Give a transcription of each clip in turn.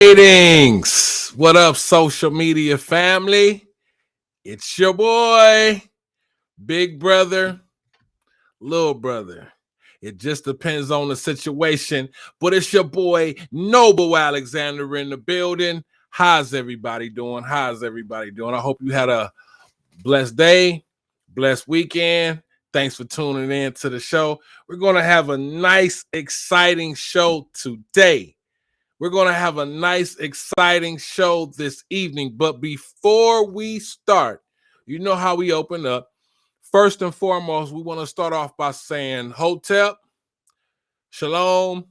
Greetings. What up, social media family? It's your boy, big brother, little brother. It just depends on the situation, but it's your boy, Noble Alexander in the building. How's everybody doing? I hope you had a blessed day, blessed weekend. Thanks for tuning in to the show. We're going to have a nice, exciting show today. We're going to have a nice, exciting show this evening. But before we start, you know how we open up. First and foremost, we want to start off by saying Hotep, Shalom,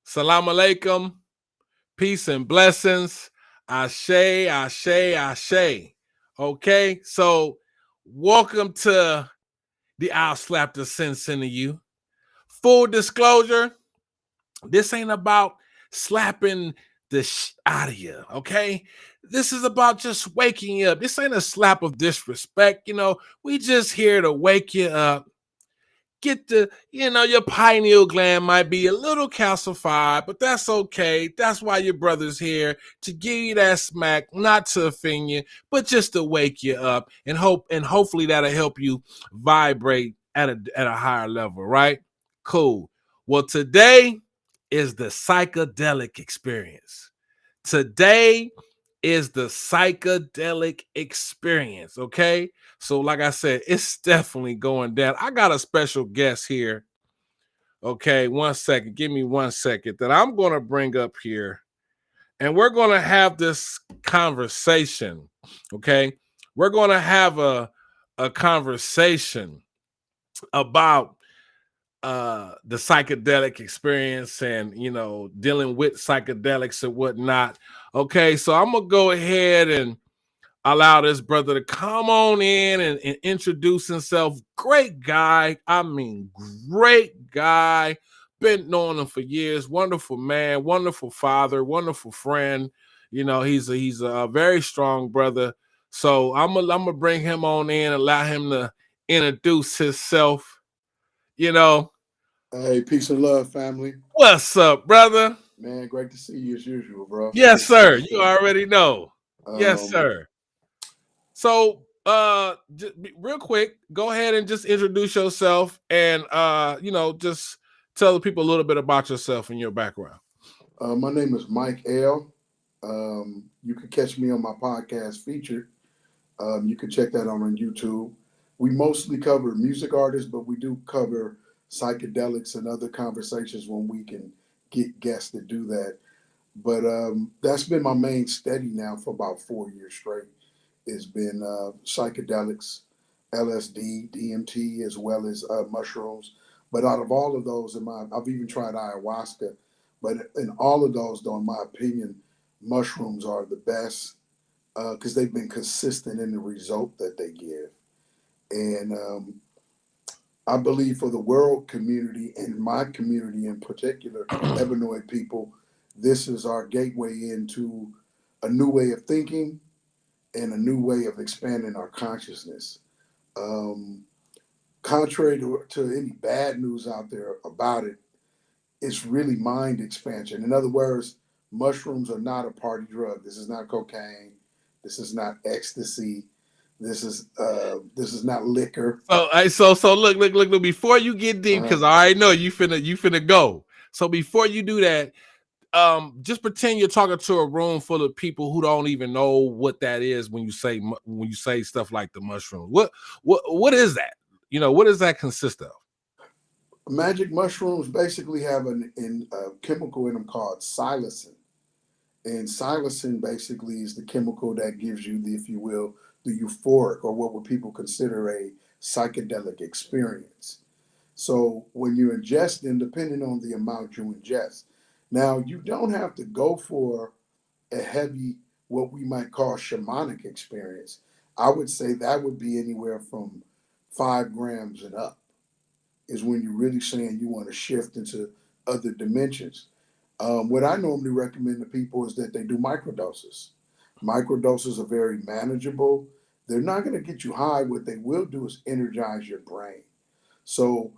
Salam Alaikum, peace and blessings, Ashe, Ashe, Ashe. Okay, so welcome to the I'll Slap the Sense into You. Full disclosure, this ain't about slapping the out of you, okay? This is about just waking you up. This ain't a slap of disrespect, we just here to wake you up. Get your pineal gland might be a little calcified, but that's okay. That's why your brother's here, to give you that smack, not to offend you, but just to wake you up and hopefully that'll help you vibrate at a higher level, right? Cool. Well, today is the psychedelic experience. Today is the psychedelic experience, okay? So, like I said, it's definitely going down. I got a special guest here. Okay, 1 second. Give me 1 second that I'm going to bring up here. And we're going to have this conversation. Okay. We're going to have a conversation about the psychedelic experience and dealing with psychedelics and whatnot. Okay, so I'm gonna go ahead and allow this brother to come on in and introduce himself. Great guy. I mean, great guy. Been knowing him for years. Wonderful man, wonderful father, wonderful friend. He's a very strong brother. So I'm gonna bring him on in, allow him to introduce himself. You know, Hey, peace and love, family. what's up, brother? Man, great to see you as usual, bro. Yes, sir. You already know. Yes, Um, sir. So, real quick, go ahead and just introduce yourself and just tell the people a little bit about yourself and your background. my name is Mike L. You can catch me on my podcast featured. You can check that out on YouTube. We mostly cover music artists, but we do cover psychedelics and other conversations when we can get guests to do that. But that's been my main study now for about 4 years straight. It's been psychedelics, LSD, DMT, as well as mushrooms. But out of all of those, I've even tried ayahuasca. But in all of those, though, in my opinion, mushrooms are the best because they've been consistent in the result that they give. And I believe for the world community and my community in particular, Evernoid people, this is our gateway into a new way of thinking and a new way of expanding our consciousness. Um, Contrary to any bad news out there about it, it's really mind expansion. In other words, mushrooms are not a party drug. This is not cocaine. This is not ecstasy. This is not liquor. So look. Before you get deep, Uh, because I already know you finna go. So before you do that, just pretend you're talking to a room full of people who don't even know what that is when you say stuff like the mushroom. What is that? What does that consist of? Magic mushrooms basically have a chemical in them called psilocin. And psilocin basically is the chemical that gives you the, if you will, the euphoric or what would people consider a psychedelic experience. So when you ingest them, depending on the amount you ingest, now you don't have to go for a heavy, what we might call shamanic experience. I would say that would be anywhere from 5 grams and up is when you're really saying you want to shift into other dimensions. What I normally recommend to people is that they do microdoses. Microdoses are very manageable. They're not going to get you high. What they will do is energize your brain. So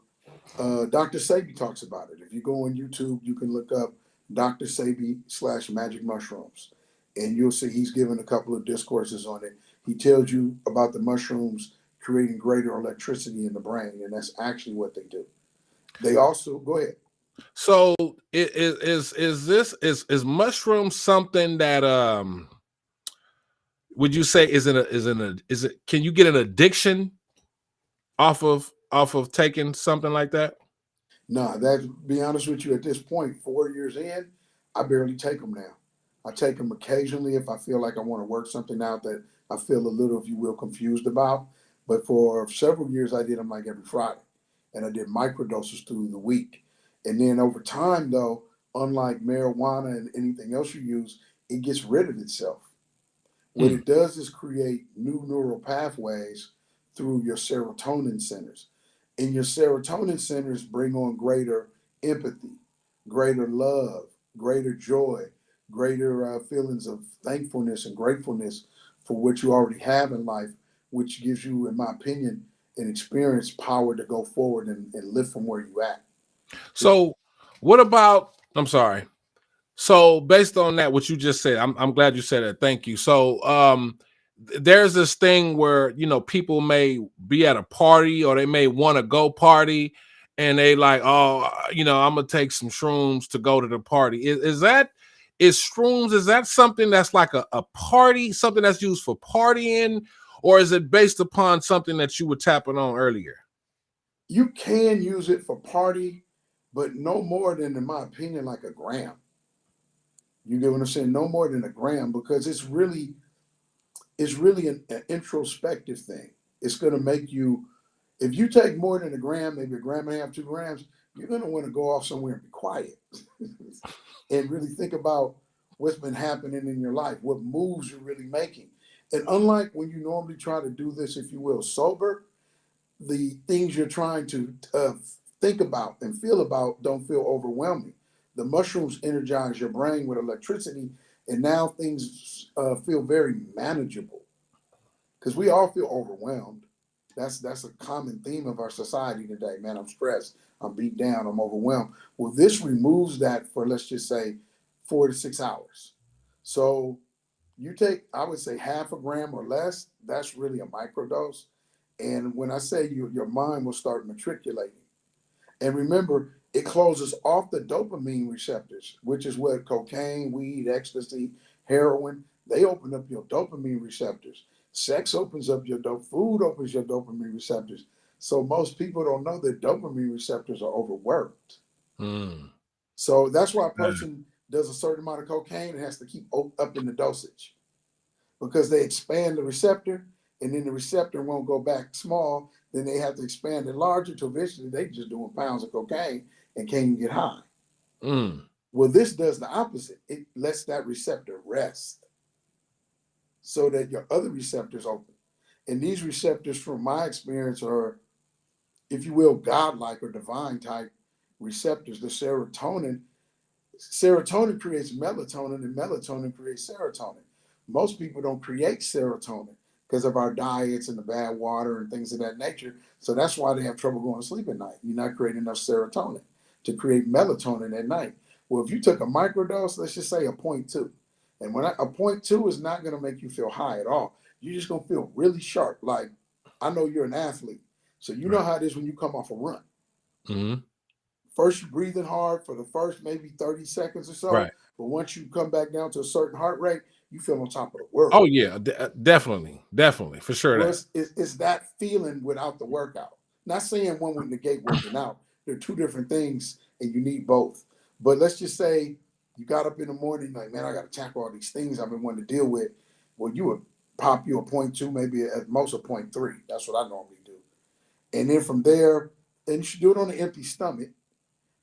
Dr. Sebi talks about it. If you go on YouTube, you can look up Dr. Sebi / Magic Mushrooms. And you'll see he's given a couple of discourses on it. He tells you about the mushrooms creating greater electricity in the brain, and that's actually what they do. They also go ahead. So is mushroom something that would you say is it can you get an addiction off of taking something like that? Nah, that be honest with you, at this point, 4 years in, I barely take them now. I take them occasionally if I feel like I want to work something out that I feel a little, if you will, confused about. But for several years, I did them like every Friday, and I did microdoses through the week. And then over time, though, unlike marijuana and anything else you use, it gets rid of itself. What Mm. it does is create new neural pathways through your serotonin centers. And your serotonin centers bring on greater empathy, greater love, greater joy, greater feelings of thankfulness and gratefulness for what you already have in life, which gives you, in my opinion, an experience power to go forward and live from where you at. It's, So what about I'm sorry. So based on that, what you just said, I'm glad you said that. Thank you. So there's this thing where people may be at a party or they may want to go party and they like, oh, I'm gonna take some shrooms to go to the party. Is shrooms, is that something that's like a party, something that's used for partying, or is it based upon something that you were tapping on earlier? you can use it for party, but no more than, in my opinion, like a gram. You get what I'm saying? No more than a gram, because it's really an introspective thing. It's going to make you, if you take more than a gram, maybe a gram and a half, 2 grams, you're going to want to go off somewhere and be quiet and really think about what's been happening in your life, what moves you're really making. And unlike when you normally try to do this, if you will, sober, the things you're trying to think about and feel about don't feel overwhelming. The mushrooms energize your brain with electricity, and now things feel very manageable, because we all feel overwhelmed. That's a common theme of our society today. Man, I'm stressed. I'm beat down. I'm overwhelmed. Well, this removes that for, let's just say, 4 to 6 hours. So you take, I would say, half a gram or less. That's really a microdose. And when I say your mind will start matriculating. And remember, it closes off the dopamine receptors, which is what cocaine, weed, ecstasy, heroin, they open up your dopamine receptors. Sex opens up your food opens your dopamine receptors. So most people don't know that dopamine receptors are overworked. Mm. So that's why a Okay. person does a certain amount of cocaine and has to keep up in the dosage, because they expand the receptor, and then the receptor won't go back small. Then they have to expand it larger to eventually they just doing pounds of cocaine and can't even get high. Mm. Well, this does the opposite. It lets that receptor rest so that your other receptors open. And these receptors, from my experience, are, if you will, godlike or divine type receptors. The serotonin creates melatonin, and melatonin creates serotonin. Most people don't create serotonin because of our diets and the bad water and things of that nature. So that's why they have trouble going to sleep at night. You're not creating enough serotonin to create melatonin at night. Well, if you took a microdose, let's just say a point two, and a point two is not going to make you feel high at all. You're just going to feel really sharp. Like, I know you're an athlete, so you know Right. how it is when you come off a run. Mm-hmm. First, you're breathing hard for the first maybe 30 seconds or so. Right. But once you come back down to a certain heart rate, you feel on top of the Oh world. yeah, definitely, for sure Well, that. it's that feeling without the workout. Not saying one would negate working out. They're two different things, and you need both. But let's just say you got up in the morning, like, man, I got to tackle all these things I've been wanting to deal with. Well, you would pop you a point two, maybe at most a point three. That's what I normally do. And then from there, and you should do it on an empty stomach.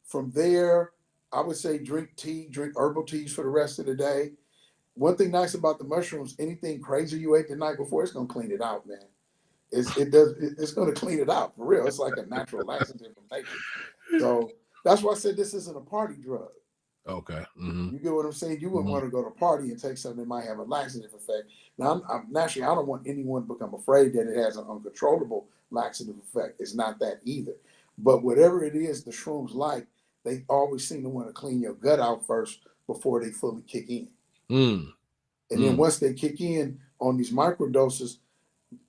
From there, I would say drink tea, drink herbal teas for the rest of the day. One thing nice about the mushrooms, anything crazy you ate the night before, it's gonna clean it out, man. It's gonna clean it out for real. It's like a natural laxative from nature. So that's why I said this isn't a party drug. Okay. Mm-hmm. You get what I'm saying? You wouldn't Mm-hmm. want to go to a party and take something that might have a laxative effect. Now, naturally, I don't want anyone to become afraid that it has an uncontrollable laxative effect. It's not that either. But whatever it is, the shrooms like, they always seem to want to clean your gut out first before they fully kick in. Mm, And then mm. once they kick in on these microdoses,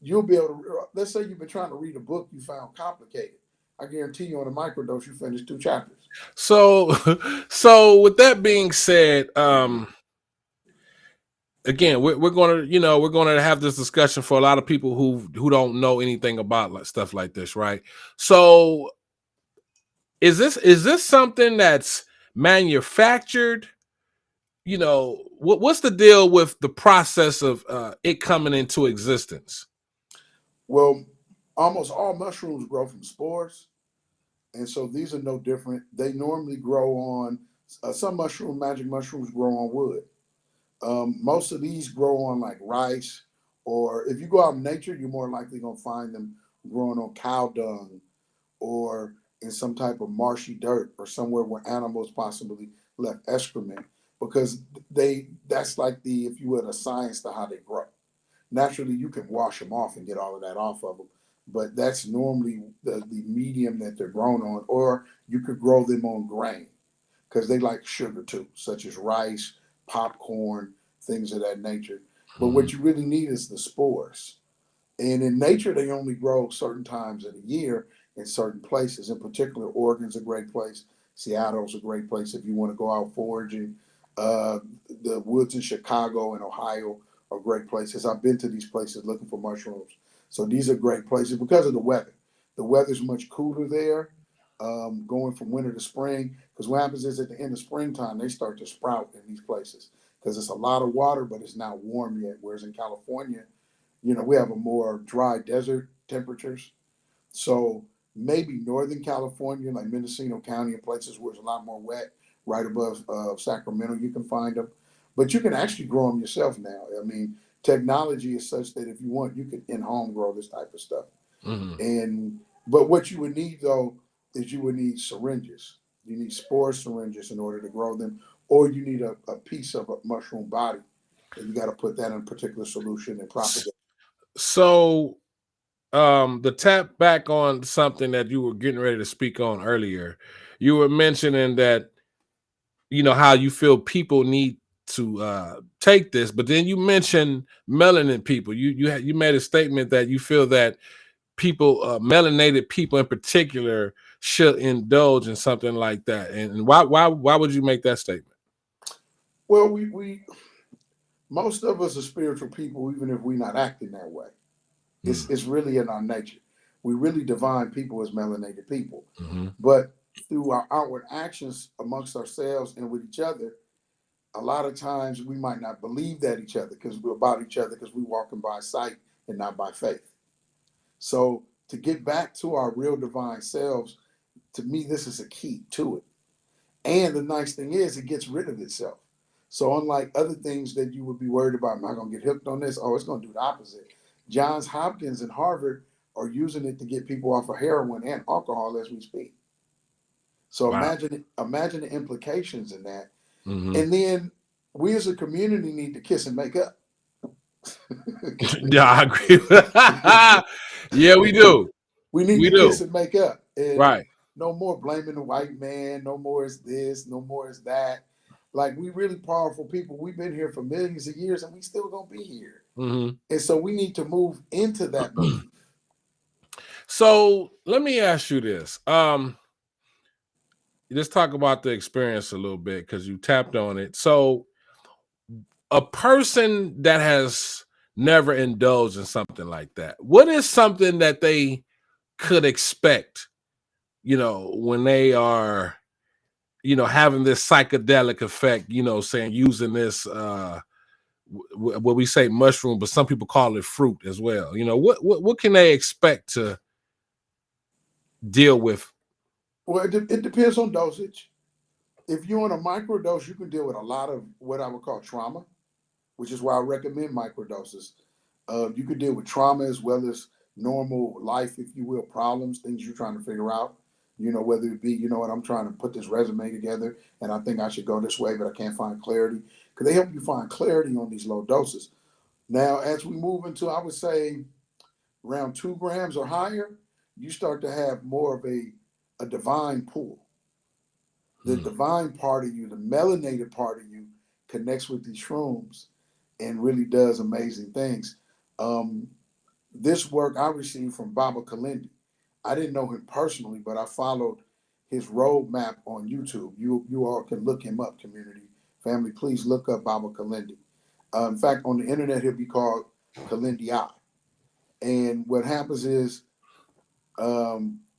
you'll be able to, let's say you've been trying to read a book you found complicated. I guarantee you on a microdose, you finish 2 chapters. So, so with that being said, again, we're going to, we're going to have this discussion for a lot of people who don't know anything about like stuff like this, right? So, is this something that's manufactured? What's the deal with the process of it coming into existence? Well, almost all mushrooms grow from spores. And so these are no different. They normally grow on, some magic mushrooms grow on wood. Most of these grow on like rice, or if you go out in nature, you're more likely going to find them growing on cow dung or in some type of marshy dirt or somewhere where animals possibly left excrement, because that's like the, if you will, a science to how they grow. Naturally, you can wash them off and get all of that off of them, but that's normally the medium that they're grown on, or you could grow them on grain because they like sugar too, such as rice, popcorn, things of that nature. But Mhm. what you really need is the spores. And in nature, they only grow certain times of the year in certain places. In particular, Oregon's a great place. Seattle's a great place if you want to go out foraging. Uh, the woods in Chicago and Ohio are great places. I've been to these places looking for mushrooms. So these are great places because of the weather. The weather's much cooler there, going from winter to spring. Because what happens is at the end of springtime, they start to sprout in these places because it's a lot of water, but it's not warm yet. Whereas in California, we have a more dry desert temperatures. So maybe Northern California, like Mendocino County, and places where it's a lot more wet, right above Sacramento, you can find them. But you can actually grow them yourself now. I mean, technology is such that if you want, you can in home grow this type of stuff. Mhm. And but what you would need though is you would need syringes. You need spore syringes in order to grow them, or you need a piece of a mushroom body, and you got to put that in a particular solution and propagate. So, the tap back on something that you were getting ready to speak on earlier, you were mentioning that how you feel people need to take this, but then you mentioned melanin people. You made a statement that you feel that people, melanated people in particular, should indulge in something like that. And why would you make that statement? Well, we most of us are spiritual people, even if we're not acting that way. Mm, It's really in our nature. We really divine people as melanated people. mm-hmm. But through our outward actions amongst ourselves and with each other, a lot of times we might not believe that each other because we're about each other because we're walking by sight and not by faith. So to get back to our real divine selves, to me, this is a key to it. And the nice thing is, it gets rid of itself. So unlike other things that you would be worried about, am I going to get hooked on this? Oh, it's going to do the opposite. Johns Hopkins and Harvard are using it to get people off of heroin and alcohol as we speak. So Wow. imagine the implications in that. Hmm. And then we as a community need to kiss and make up. Yeah, I agree. Yeah, we do. We need We to kiss do. and make up. And Right. no more blaming the white man. No more is this. No more is that. Like, we really powerful people. We've been here for millions of years and we still gonna be here. Hmm. And so we need to move into that belief. So let me ask you this. Let's talk about the experience a little bit because you tapped on it. So a person that has never indulged in something like that, what is something that they could expect, when they are, having this psychedelic effect, saying using this what we say mushroom, but some people call it fruit as well. What can they expect to deal with? Well, it depends on dosage. If you're on a microdose, you can deal with a lot of what I would call trauma, which is why I recommend microdoses. You could deal with trauma as well as normal life, if you will, problems, things you're trying to figure out. Whether it be, what, I'm trying to put this resume together and I think I should go this way, but I can't find clarity. Because they help you find clarity on these low doses. Now, as we move into, I would say, around 2 grams or higher, you start to have more of a divine pull. The divine part of you, the melanated part of you, connects with these shrooms and really does amazing things. Um, this work I received from Baba Kalindi. I didn't know him personally, but I followed his roadmap on YouTube. You all can look him up, community family. Please look up Baba Kalindi. In fact, on the internet, he'll be called Kalindi I. And what happens is,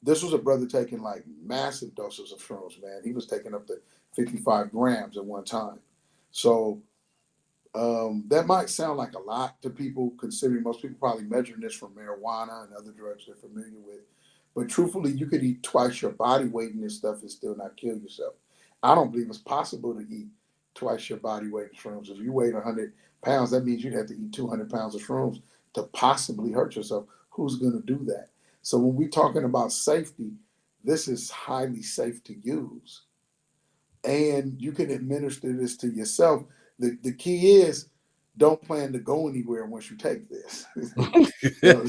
this was a brother taking like massive doses of shrooms, man. He was taking up to 55 grams at one time. So that might sound like a lot to people, considering most people probably measuring this from marijuana and other drugs they're familiar with. But truthfully, you could eat twice your body weight in this stuff and still not kill yourself. I don't believe it's possible to eat twice your body weight in shrooms. If you weighed 100 pounds, that means you'd have to eat 200 pounds of shrooms to possibly hurt yourself. Who's going to do that? So when we're talking about safety, this is highly safe to use. And you can administer this to yourself. The key is don't plan to go anywhere once you take this. You know,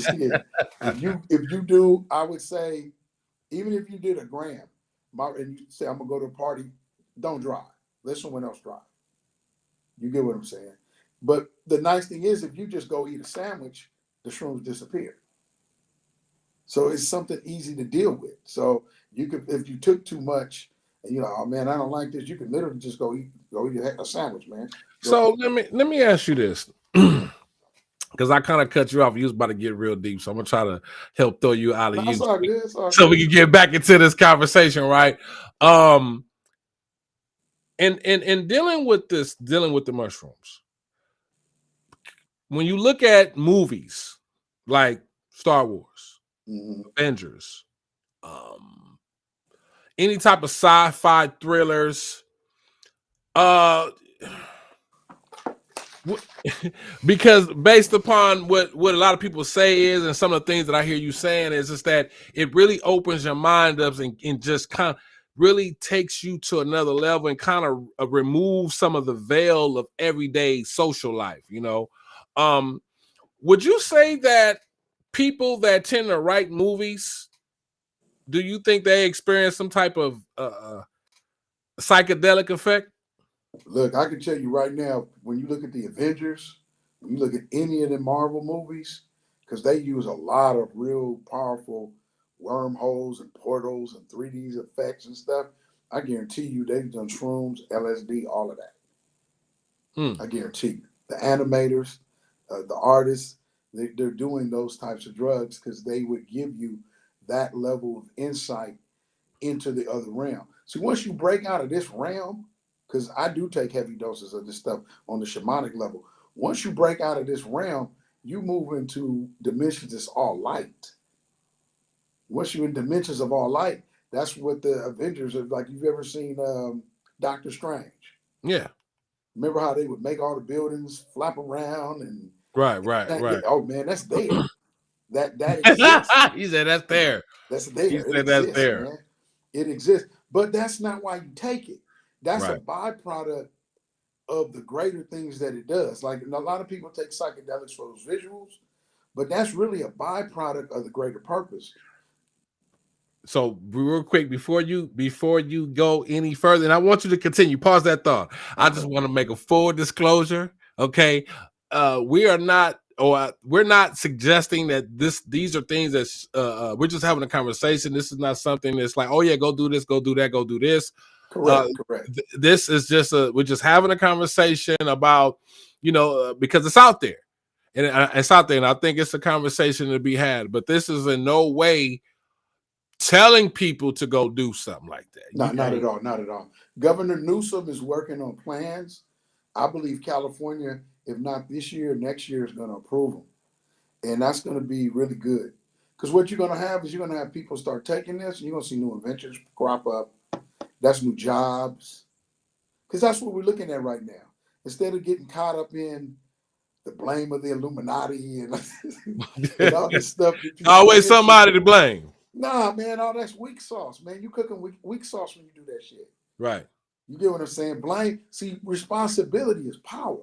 if you do, I would say, even if you did a gram, and you say I'm gonna go to a party, don't drive. Let someone else drive. You get what I'm saying? But the nice thing is, if you just go eat a sandwich, the shrooms disappear. So it's something easy to deal with. So you could, if you took too much, and you're like, oh man, I don't like this, you can literally just go eat a sandwich, man. So let me ask you this, because I kind of cut you off. You was about to get real deep, so I'm gonna try to help throw you out of you, so we can get back into this conversation, right? And dealing with the mushrooms, when you look at movies like Star Wars, Avengers, any type of sci-fi thrillers, because based upon what a lot of people say is, and some of the things that I hear you saying is just that it really opens your mind up and just kind of really takes you to another level and kind of removes some of the veil of everyday social life, you know. Would you say that people that tend to write movies, do you think they experience some type of psychedelic effect? Look, I can tell you right now, when you look at the Avengers, when you look at any of the Marvel movies, because they use a lot of real powerful wormholes and portals and 3D effects and stuff, I guarantee you they've done shrooms, LSD, all of that. I guarantee you. The animators, the artists, they're doing those types of drugs because they would give you that level of insight into the other realm. So once you break out of this realm, because I do take heavy doses of this stuff on the shamanic level. Once you break out of this realm, you move into dimensions that's all light. Once you're in dimensions of all light, that's what the Avengers are like. You've ever seen Doctor Strange? Yeah. Remember how they would make all the buildings flap around and Right. yeah, oh man, that's there. That exists. He said that's there. That's there. He It said that's exists, there. man. It exists. But that's not why you take it. That's a Right. byproduct of the greater things that it does. Like a lot of people take psychedelics for those visuals, but that's really a byproduct of the greater purpose. So real quick, before you go any further, and I want you to continue, pause that thought. I just want to make a full disclosure. Okay. We are not, or we're not suggesting that these are things that we're just having a conversation. This is not something that's like, oh yeah, go do this, go do that, go do this. Correct. This is just we're just having a conversation about, because it's out there, and it's out there, and I think it's a conversation to be had. But this is in no way telling people to go do something like that. Not at all. Not at all. Governor Newsom is working on plans. I believe California, if not this year, next year is going to approve them. And that's going to be really good. Because what you're going to have is you're going to have people start taking this, and you're going to see new inventions crop up. That's new jobs. Because that's what we're looking at right now. Instead of getting caught up in the blame of the Illuminati and, and all this stuff. Always somebody to blame. Nah, man, all that's weak sauce, man. You cooking weak sauce when you do that shit. Right. You get what I'm saying? Blame. See, responsibility is power.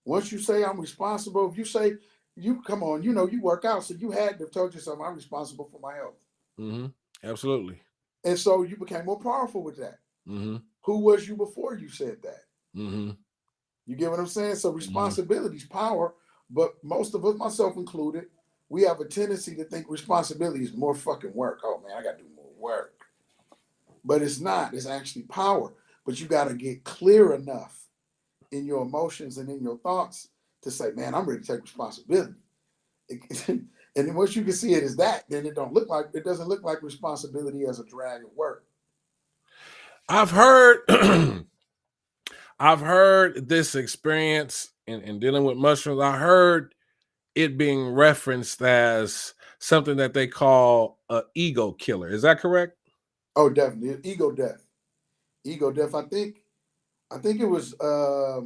Once you say I'm responsible, if you say, you come on, you work out, so you had to have told yourself I'm responsible for my health. Absolutely. And so you became more powerful with that. Mm-hmm. Who was you before you said that? Mm-hmm. You get what I'm saying? So Mm-hmm. responsibility is power, but most of us, myself included, we have a tendency to think responsibility is more fucking work. Oh man, I gotta do more work. But it's not, it's actually power. But you gotta get clear enough in your emotions and in your thoughts to say, man, I'm ready to take responsibility. And then once you can see it as that, then it doesn't look like responsibility as a drag of work. I've heard I've heard this experience in dealing with mushrooms. I heard it being referenced as something that they call a ego killer. Is that correct? Oh, definitely. Ego death. Ego death. I think it was the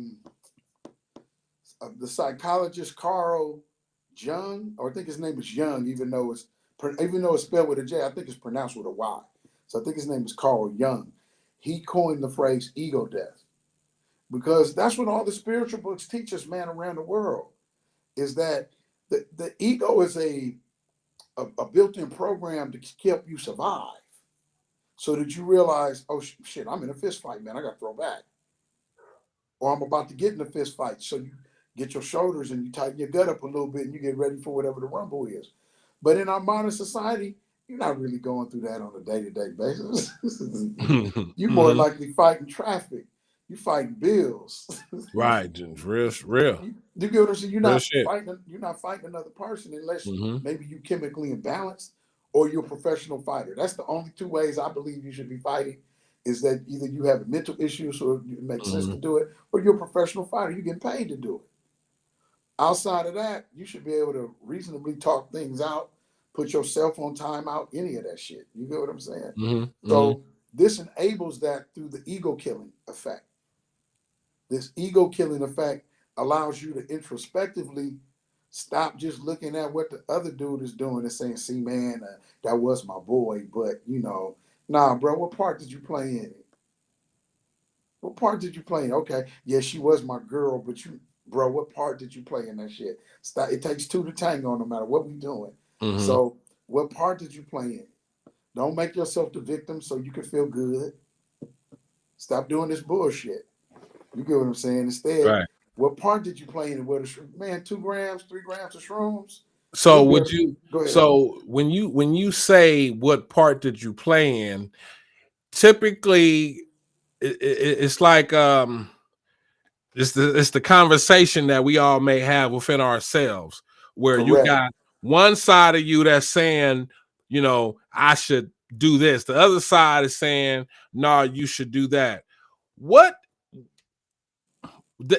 psychologist Carl Jung, or I think his name is Young, even though it's spelled with a J, I think it's pronounced with a Y. So I think his name is Carl Jung. He coined the phrase ego death because that's what all the spiritual books teach us, man, around the world, is that the ego is a built-in program to help you survive, so that you realize, oh shit, I'm in a fist fight, man, I got to throw back, or I'm about to get in a fist fight. So you get your shoulders and you tighten your gut up a little bit and you get ready for whatever the rumble is. But in our modern society, you're not really going through that on a day-to-day basis. You more Mm-hmm. likely fighting traffic. You fighting bills. Right. Real, real, You get what I'm saying? real shit. You're not fighting another person unless Mm-hmm. maybe you chemically imbalanced or you're a professional fighter. That's the only two ways I believe you should be fighting, is that either you have a mental issue so it makes sense Mm-hmm. to do it, or you're a professional fighter, you're getting paid to do it. Outside of that, you should be able to reasonably talk things out, put yourself on timeout, any of that shit. You get what I'm saying? Mm-hmm. Mm-hmm. So this enables that through the ego killing effect. This ego killing effect allows you to introspectively stop just looking at what the other dude is doing and saying, see, man, that was my boy, but nah, bro, what part did you play in it? What part did you play in? Okay, yeah, she was my girl, but bro, what part did you play in that shit? Stop. It takes two to tango, no matter what we doing. Mm-hmm. So, what part did you play in? Don't make yourself the victim so you can feel good. Stop doing this bullshit. You get what I'm saying? Instead, Right. what part did you play in it? What man, 2 grams, 3 grams of shrooms? So You'll be would able to you? go ahead. So when you say what part did you play in, typically it's like it's the conversation that we all may have within ourselves, where you Correct. got one side of you that's saying, I should do this. The other side is saying, no, you should do that. What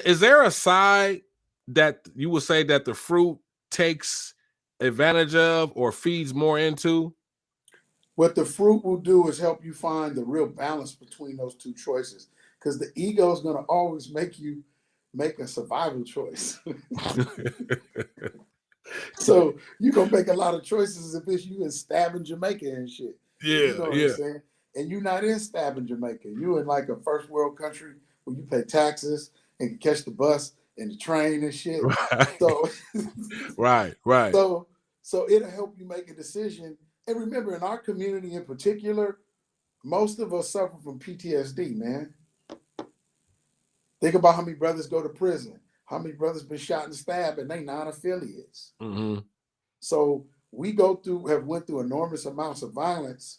is there a side that you would say that the fruit takes advantage of or feeds more into? What the fruit will do is help you find the real balance between those two choices. Because the ego is going to always make you make a survival choice. So you're going to make a lot of choices if it's you in stabbing Jamaica and shit. You Yeah, know what I'm yeah. saying? And you're not in stabbing Jamaica. You in like a first world country where you pay taxes and can catch the bus and the train and shit. Right. So, Right, right. so, so it'll help you make a decision. And remember, in our community in particular, most of us suffer from PTSD, man. Think about how many brothers go to prison, how many brothers been shot and stabbed, and they non-affiliates. Mm-hmm. So we went through enormous amounts of violence,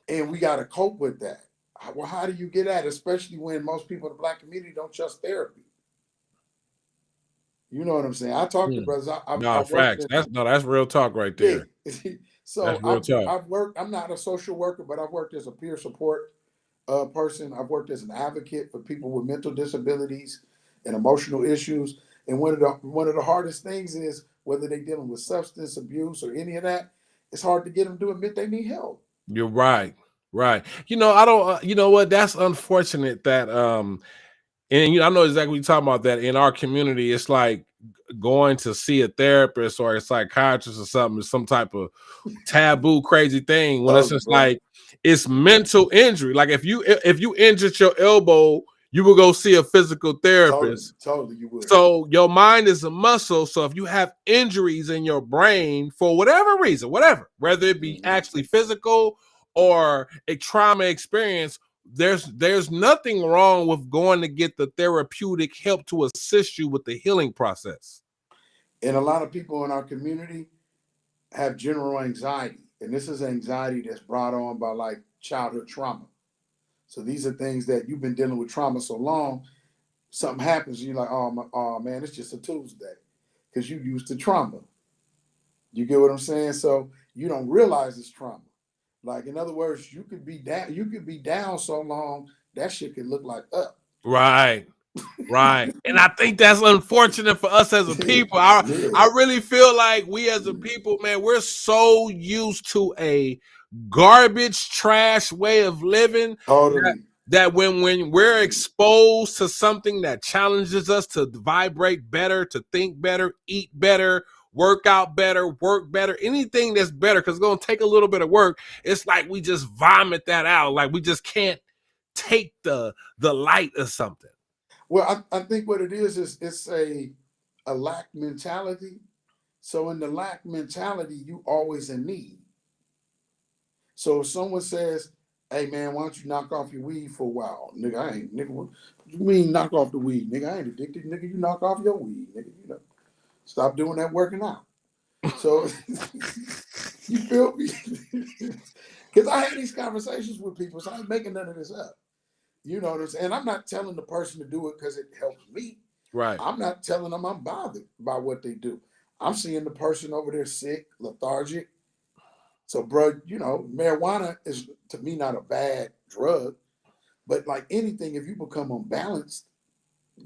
and we got to cope with that. Well, how do you get at it, especially when most people in the Black community don't trust therapy? You know what I'm saying? I talk to brothers. No, I've worked facts. in, That's real talk right yeah. there. So That's real talk. I've worked. I'm not a social worker, but I've worked as a peer support person. I've worked as an advocate for people with mental disabilities and emotional issues. And one of the hardest things is whether they're dealing with substance abuse or any of that, it's hard to get them to admit they need help. You're right. Right. I don't you know what? That's unfortunate that and I know exactly what you're talking about, that in our community it's like going to see a therapist or a psychiatrist or something is some type of taboo crazy thing, when it's Totally, just bro. like it's mental injury. Like if you injured your elbow, you will go see a physical Totally, therapist. totally, you would. So your mind is a muscle. So if you have injuries in your brain for whatever reason, whatever, whether it be Mm-hmm. actually physical or a trauma experience, there's nothing wrong with going to get the therapeutic help to assist you with the healing process. And a lot of people in our community have general anxiety. And this is anxiety that's brought on by like childhood trauma. So these are things that you've been dealing with trauma so long, something happens, and you're like, oh man, it's just a Tuesday. Because you used to trauma. You get what I'm saying? So you don't realize it's trauma. Like in other words, you could be down so long that shit could look like up. Right. Right. And I think that's unfortunate for us as a Yeah, people. I yeah, really feel like we as a people, man, we're so used to a garbage trash way of living that, totally. that when we're exposed to something that challenges us to vibrate better, to think better, eat better, work out better, work better, anything that's better, because it's going to take a little bit of work, it's like we just vomit that out. Like we just can't take the light of something. Well, I think what it is it's a lack mentality. So in the lack mentality, you always in need. So if someone says, "Hey man, why don't you knock off your weed for a while?" Nigga, I ain't nigga. What you mean knock off the weed, nigga? I ain't addicted, nigga. You knock off your weed, nigga. You know, stop doing that working out. So you feel me? Because I had these conversations with people, so I ain't making none of this up. You know what I'm saying? And I'm not telling the person to do it because it helps me. Right. I'm not telling them I'm bothered by what they do. I'm seeing the person over there sick, lethargic. So, bro, you know, marijuana is to me not a bad drug, but like anything, if you become unbalanced,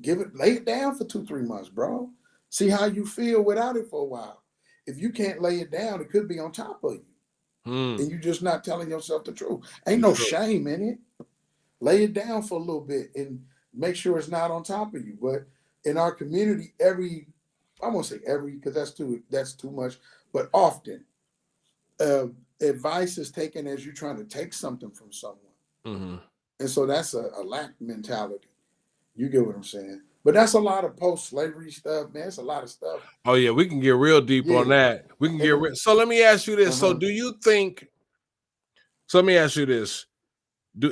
lay it down for 2, 3 months, bro. See how you feel without it for a while. If you can't lay it down, it could be on top of you, and you're just not telling yourself the truth. Ain't no True. shame in it. Lay it down for a little bit and make sure it's not on top of you. But in our community, I won't say every because that's too much, but often uh, advice is taken as you're trying to take something from someone, Mm-hmm. and so that's a lack mentality. You get what I'm saying? But that's a lot of post-slavery stuff, man. It's a lot of stuff. Oh yeah, we can get real deep on Yeah, that. We can get and real. So let me ask you this. So uh-huh. do you think? So let me ask you this.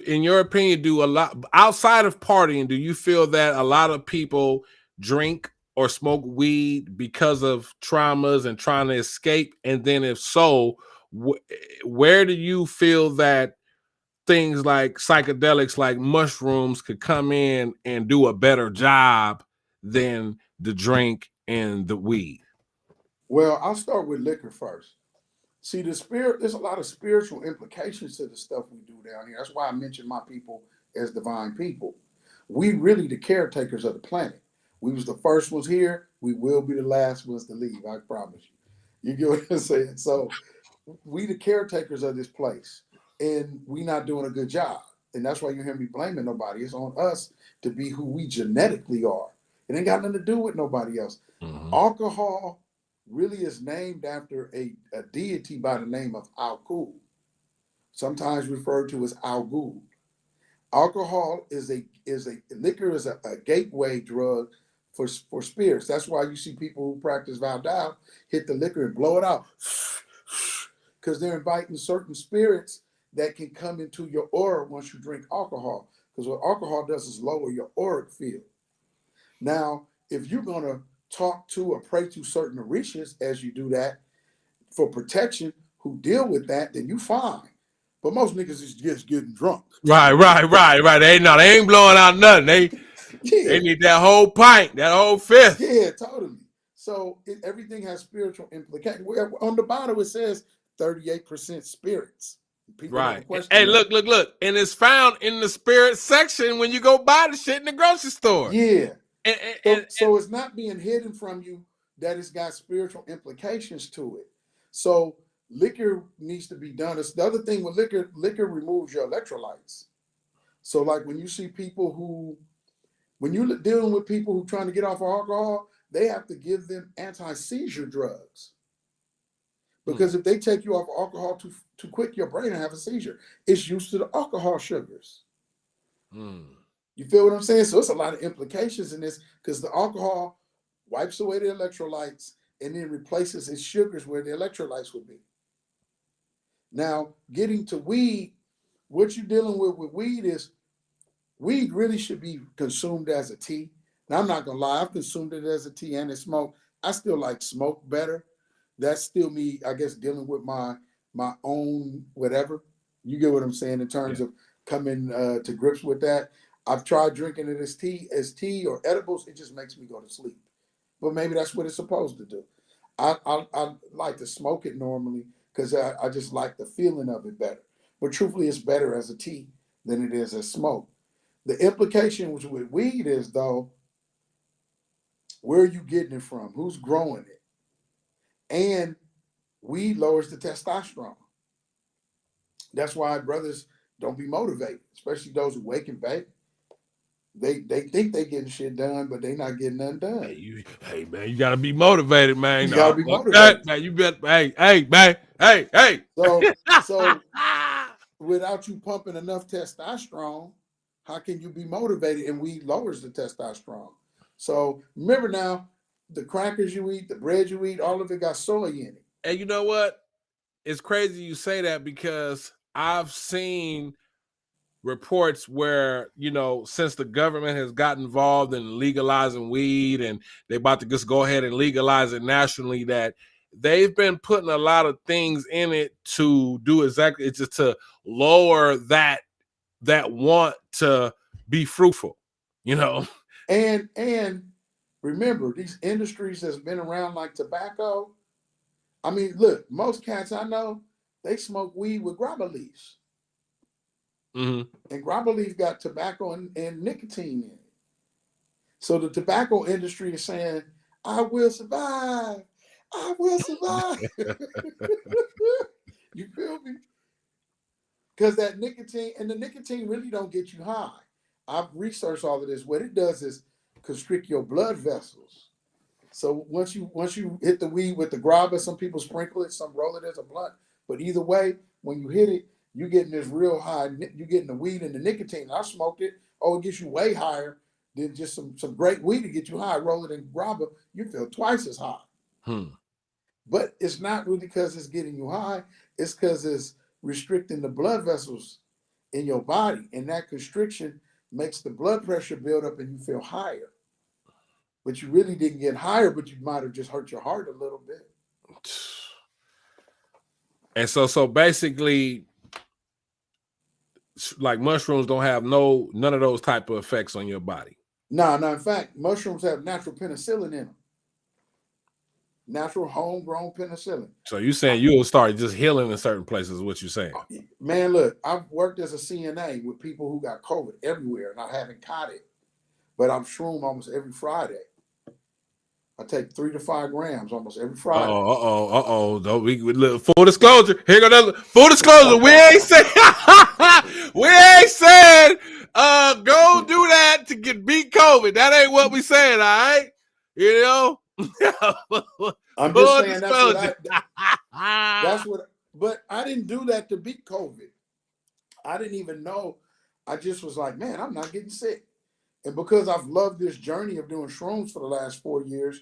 In your opinion, do a lot outside of partying? Do you feel that a lot of people drink or smoke weed because of traumas and trying to escape? And then, if so, where do you feel that things like psychedelics, like mushrooms, could come in and do a better job than the drink and the weed? Well, I'll start with liquor first. See, there's a lot of spiritual implications to the stuff we do down here. That's why I mention my people as divine people. We really the caretakers of the planet. We was the first ones here. We will be the last ones to leave. I promise you. You get what I'm saying? So we the caretakers of this place, and we not doing a good job. And that's why you hear me blaming nobody. It's on us to be who we genetically are. It ain't got nothing to do with nobody else. Mm-hmm. Alcohol really is named after a deity by the name of Al-Qul, sometimes referred to as Al-Ghul. Alcohol is a liquor is a gateway drug for spirits. That's why you see people who practice Val hit the liquor and blow it out because they're inviting certain spirits that can come into your aura once you drink alcohol. Because what alcohol does is lower your auric field. Now, if you're gonna talk to or pray to certain orishas as you do that for protection, who deal with that, then you fine. But most niggas is just getting drunk. Right. They ain't blowing out nothing. They Yeah, need that whole pint, that whole fifth. yeah, totally. So everything has spiritual implications. On the bottom it says 38% spirits. People never Right. question Hey, that. look. And it's found in the spirit section when you go buy the shit in the grocery store. Yeah. And, So it's not being hidden from you that it's got spiritual implications to it. So liquor needs to be done. It's the other thing with liquor removes your electrolytes. So like when you see people when you're dealing with people who trying to get off of alcohol, they have to give them anti-seizure drugs. Because if they take you off of alcohol too quick, your brain will have a seizure. It's used to the alcohol sugars. mm. You feel what I'm saying? So it's a lot of implications in this because the alcohol wipes away the electrolytes and then replaces its sugars where the electrolytes would be. Now, getting to weed, what you're dealing with weed is weed really should be consumed as a tea. Now, I'm not gonna lie, I've consumed it as a tea and a smoke. I still like smoke better. That's still me, I guess, dealing with my own whatever. You get what I'm saying in Yeah. terms of coming to grips with that. I've tried drinking it as tea or edibles. It just makes me go to sleep. But maybe that's what it's supposed to do. I like to smoke it normally because I just like the feeling of it better. But truthfully, it's better as a tea than it is as smoke. The implication with weed is though, where are you getting it from? Who's growing it? And weed lowers the testosterone. That's why brothers don't be motivated, especially those who wake and bake. They think they getting shit done, but they not getting nothing done. Hey man, you gotta be motivated, man. You No, gotta be fuck that, motivated. man. You bet, hey, man, hey. So without you pumping enough testosterone, how can you be motivated? And weed lowers the testosterone. So remember now, the crackers you eat, the bread you eat, all of it got soy in it. And you know what? It's crazy you say that because I've seen reports where, since the government has got involved in legalizing weed and they about to just go ahead and legalize it nationally, that they've been putting a lot of things in it to do exactly, it's just to lower that want to be fruitful, And remember, these industries that's been around like tobacco. I mean, look, most cats I know, they smoke weed with grabba leaves. Mm-hmm. And grabba leaf got tobacco and nicotine in it. So the tobacco industry is saying, I will survive. I will survive. You feel me? Because that nicotine, and the nicotine really don't get you high. I've researched all of this. What it does is constrict your blood vessels. So once you hit the weed with the grabba, some people sprinkle it, some roll it as a blunt. But either way, when you hit it, you getting this real high. You getting the weed and the nicotine. I smoked it. Oh, it gets you way higher than just some great weed to get you high. Roll it in grabba, you feel twice as high. But it's not really because it's getting you high. It's because it's restricting the blood vessels in your body, and that constriction makes the blood pressure build up, and you feel higher. But you really didn't get higher, but you might have just hurt your heart a little bit. And so basically, like mushrooms don't have none of those type of effects on your body. No. In fact, mushrooms have natural penicillin in them. Natural homegrown penicillin. So you saying you'll start just healing in certain places is what you're saying. Man, look, I've worked as a CNA with people who got COVID everywhere, and I haven't caught it. But I'm shroom almost every Friday. I take 3 to 5 grams almost every Friday. Don't we look, full disclosure. Here go another full disclosure. We ain't saying go do that to beat COVID. That ain't what we saying, all right? You know? I'm just saying that's what but I didn't do that to beat COVID. I didn't even know. I just was like, man, I'm not getting sick. And because I've loved this journey of doing shrooms for the last 4 years,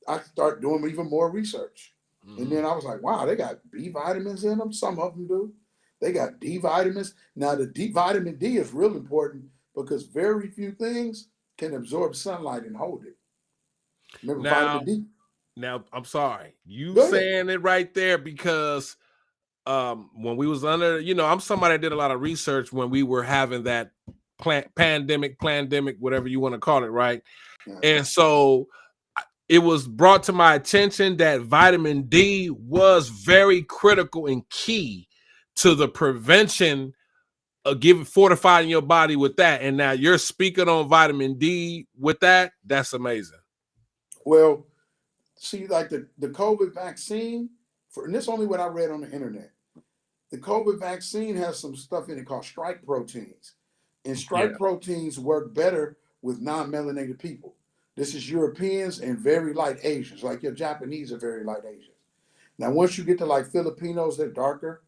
I start doing even more research. Mm-hmm. And then I was like, wow, they got B vitamins in them. Some of them do. They got D vitamins. Now, the vitamin D is real important because very few things can absorb sunlight and hold it. Remember vitamin D? Now, I'm sorry. You saying it right there because when we was under, I'm somebody that did a lot of research when we were having that pandemic, whatever you want to call it, right? Yeah. And so it was brought to my attention that vitamin D was very critical and key to the prevention of fortifying your body with that. And now you're speaking on vitamin D with that. That's amazing. Well, see, like the COVID vaccine, and this is only what I read on the internet. The COVID vaccine has some stuff in it called strike proteins. And strike proteins work better with non-melanated people. This is Europeans and very light Asians, like your Japanese are very light Asians. Now, once you get to like Filipinos, they're darker.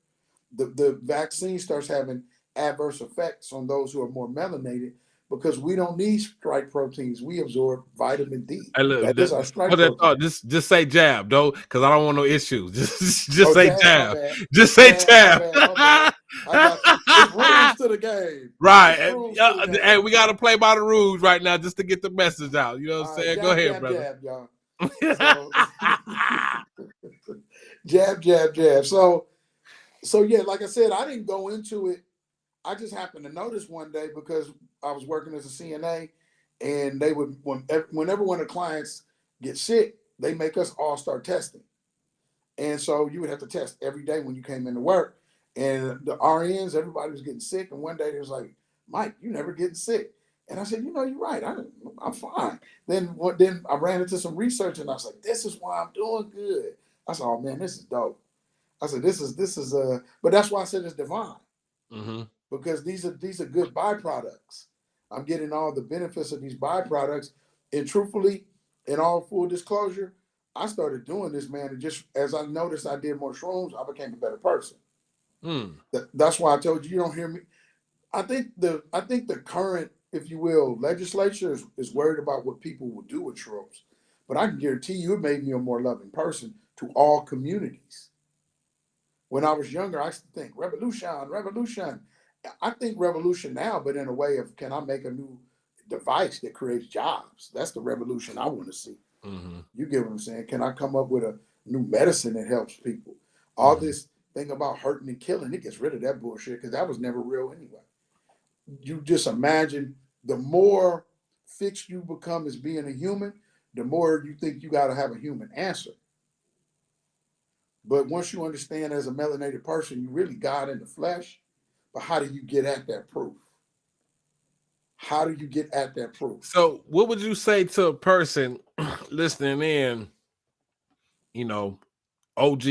The vaccine starts having adverse effects on those who are more melanated because we don't need strike proteins. We absorb vitamin D. Hey, look, That is our strike hold that protein. thought. Just say jab, though, because I don't want no issues. Just Oh, say jab, my jab. bad. Just say Jab, my jab. bad, my bad. I got you. It's rules to the game. Right. It's rules to the Hey, game. we got to play by the rules right now just to get the message out. You know what I'm All right, saying? Go jab, ahead, jab, brother. jab, y'all. So jab, jab, jab. So yeah, like I said, I didn't go into it. I just happened to notice one day because I was working as a CNA, and they would whenever one of the clients get sick, they make us all start testing. And so you would have to test every day when you came into work. And the RNs, everybody was getting sick. And one day they was like, Mike, you never getting sick. And I said, you're right. I'm fine. Then I ran into some research and I was like, this is why I'm doing good. I said, oh man, this is dope. I said, but that's why I said it's divine, Mm-hmm. because these are good byproducts. I'm getting all the benefits of these byproducts. And truthfully, in all full disclosure, I started doing this, man. And just as I noticed I did more shrooms, I became a better person. Mm. That's why I told you don't hear me. I think the current, if you will, legislature is worried about what people will do with shrooms. But I can guarantee you it made me a more loving person to all communities. When I was younger, I used to think revolution, revolution. I think revolution now, but in a way of, can I make a new device that creates jobs? That's the revolution I want to see. Mm-hmm. You get what I'm saying? Can I come up with a new medicine that helps people? All Mm-hmm. this thing about hurting and killing, it gets rid of that bullshit because that was never real anyway. You just imagine, the more fixed you become as being a human, the more you think you got to have a human answer. But once you understand as a melanated person, you really God in the flesh. But how do you get at that proof? How do you get at that proof? So, what would you say to a person listening in, you know, OG,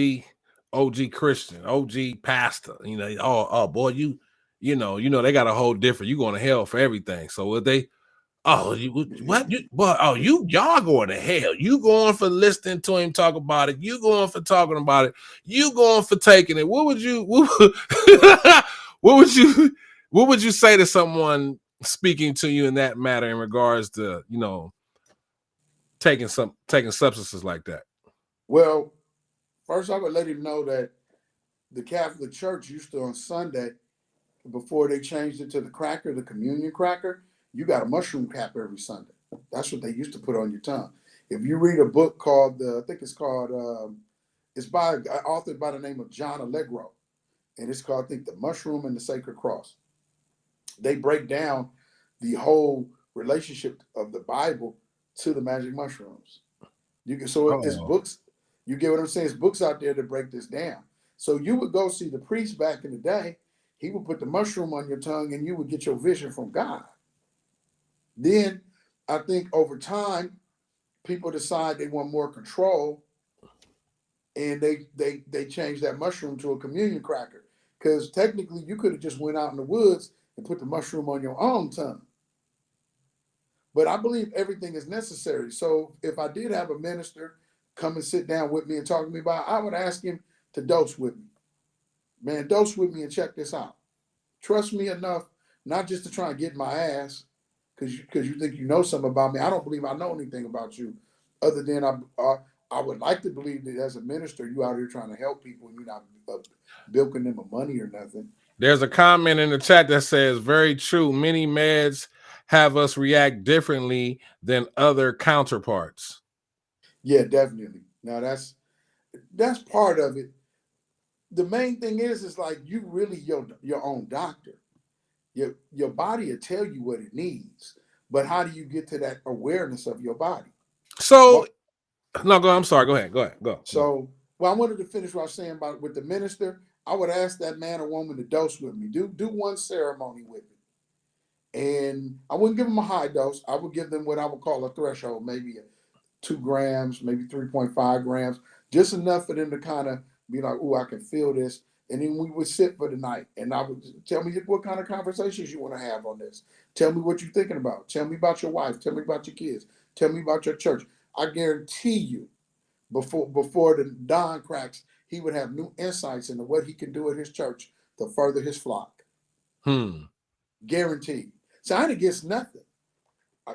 OG Christian, OG pastor, oh boy, they got a whole different, you going to hell for everything. So would they, oh, y'all going to hell. You going for listening to him talk about it. You going for talking about it. You going for taking it. What would you, what would you say to someone speaking to you in that matter in regards to, taking substances like that? Well, first I would let him know that the Catholic Church used to, on Sunday, before they changed it to the cracker, the communion cracker, you got a mushroom cap every Sunday. That's what they used to put on your tongue. If you read a book called, I think it's called, it's by an author by the name of John Allegro, and it's called, I think, The Mushroom and the Sacred Cross. They break down the whole relationship of the Bible to the magic mushrooms. It's Oh. books. You get what I'm saying? It's books out there to break this down. So you would go see the priest back in the day. He would put the mushroom on your tongue, and you would get your vision from God. Then I think over time, people decide they want more control, and they change that mushroom to a communion cracker. Because technically, you could have just went out in the woods and put the mushroom on your own tongue. But I believe everything is necessary. So if I did have a minister come and sit down with me and talk to me about it, I would ask him to dose with me. Man, dose with me and check this out. Trust me enough, not just to try and get my ass, because you think you know something about me. I don't believe I know anything about you, other than I would like to believe that as a minister, you out here trying to help people and you're not bilking them of money or nothing. There's a comment in the chat that says, very true. Many meds have us react differently than other counterparts. Yeah, definitely. Now that's part of it. The main thing is like you really your own doctor. Your body will tell you what it needs, but how do you get to that awareness of your body? So, Mo- no, go. I'm sorry. Go ahead. Go ahead. Go. So, well, I wanted to finish what I was saying about with the minister. I would ask that man or woman to dose with me. Do one ceremony with me, and I wouldn't give them a high dose. I would give them what I would call a threshold, maybe 2 grams, maybe 3.5 grams, just enough for them to kind of be like, "Oh, I can feel this." And then we would sit for the night, and I would tell me what kind of conversations you want to have on this. Tell me what you're thinking about. Tell me about your wife. Tell me about your kids. Tell me about your church. I guarantee you, before the dawn cracks, he would have new insights into what he can do at his church to further his flock. Hmm. Guaranteed. So I ain't against nothing.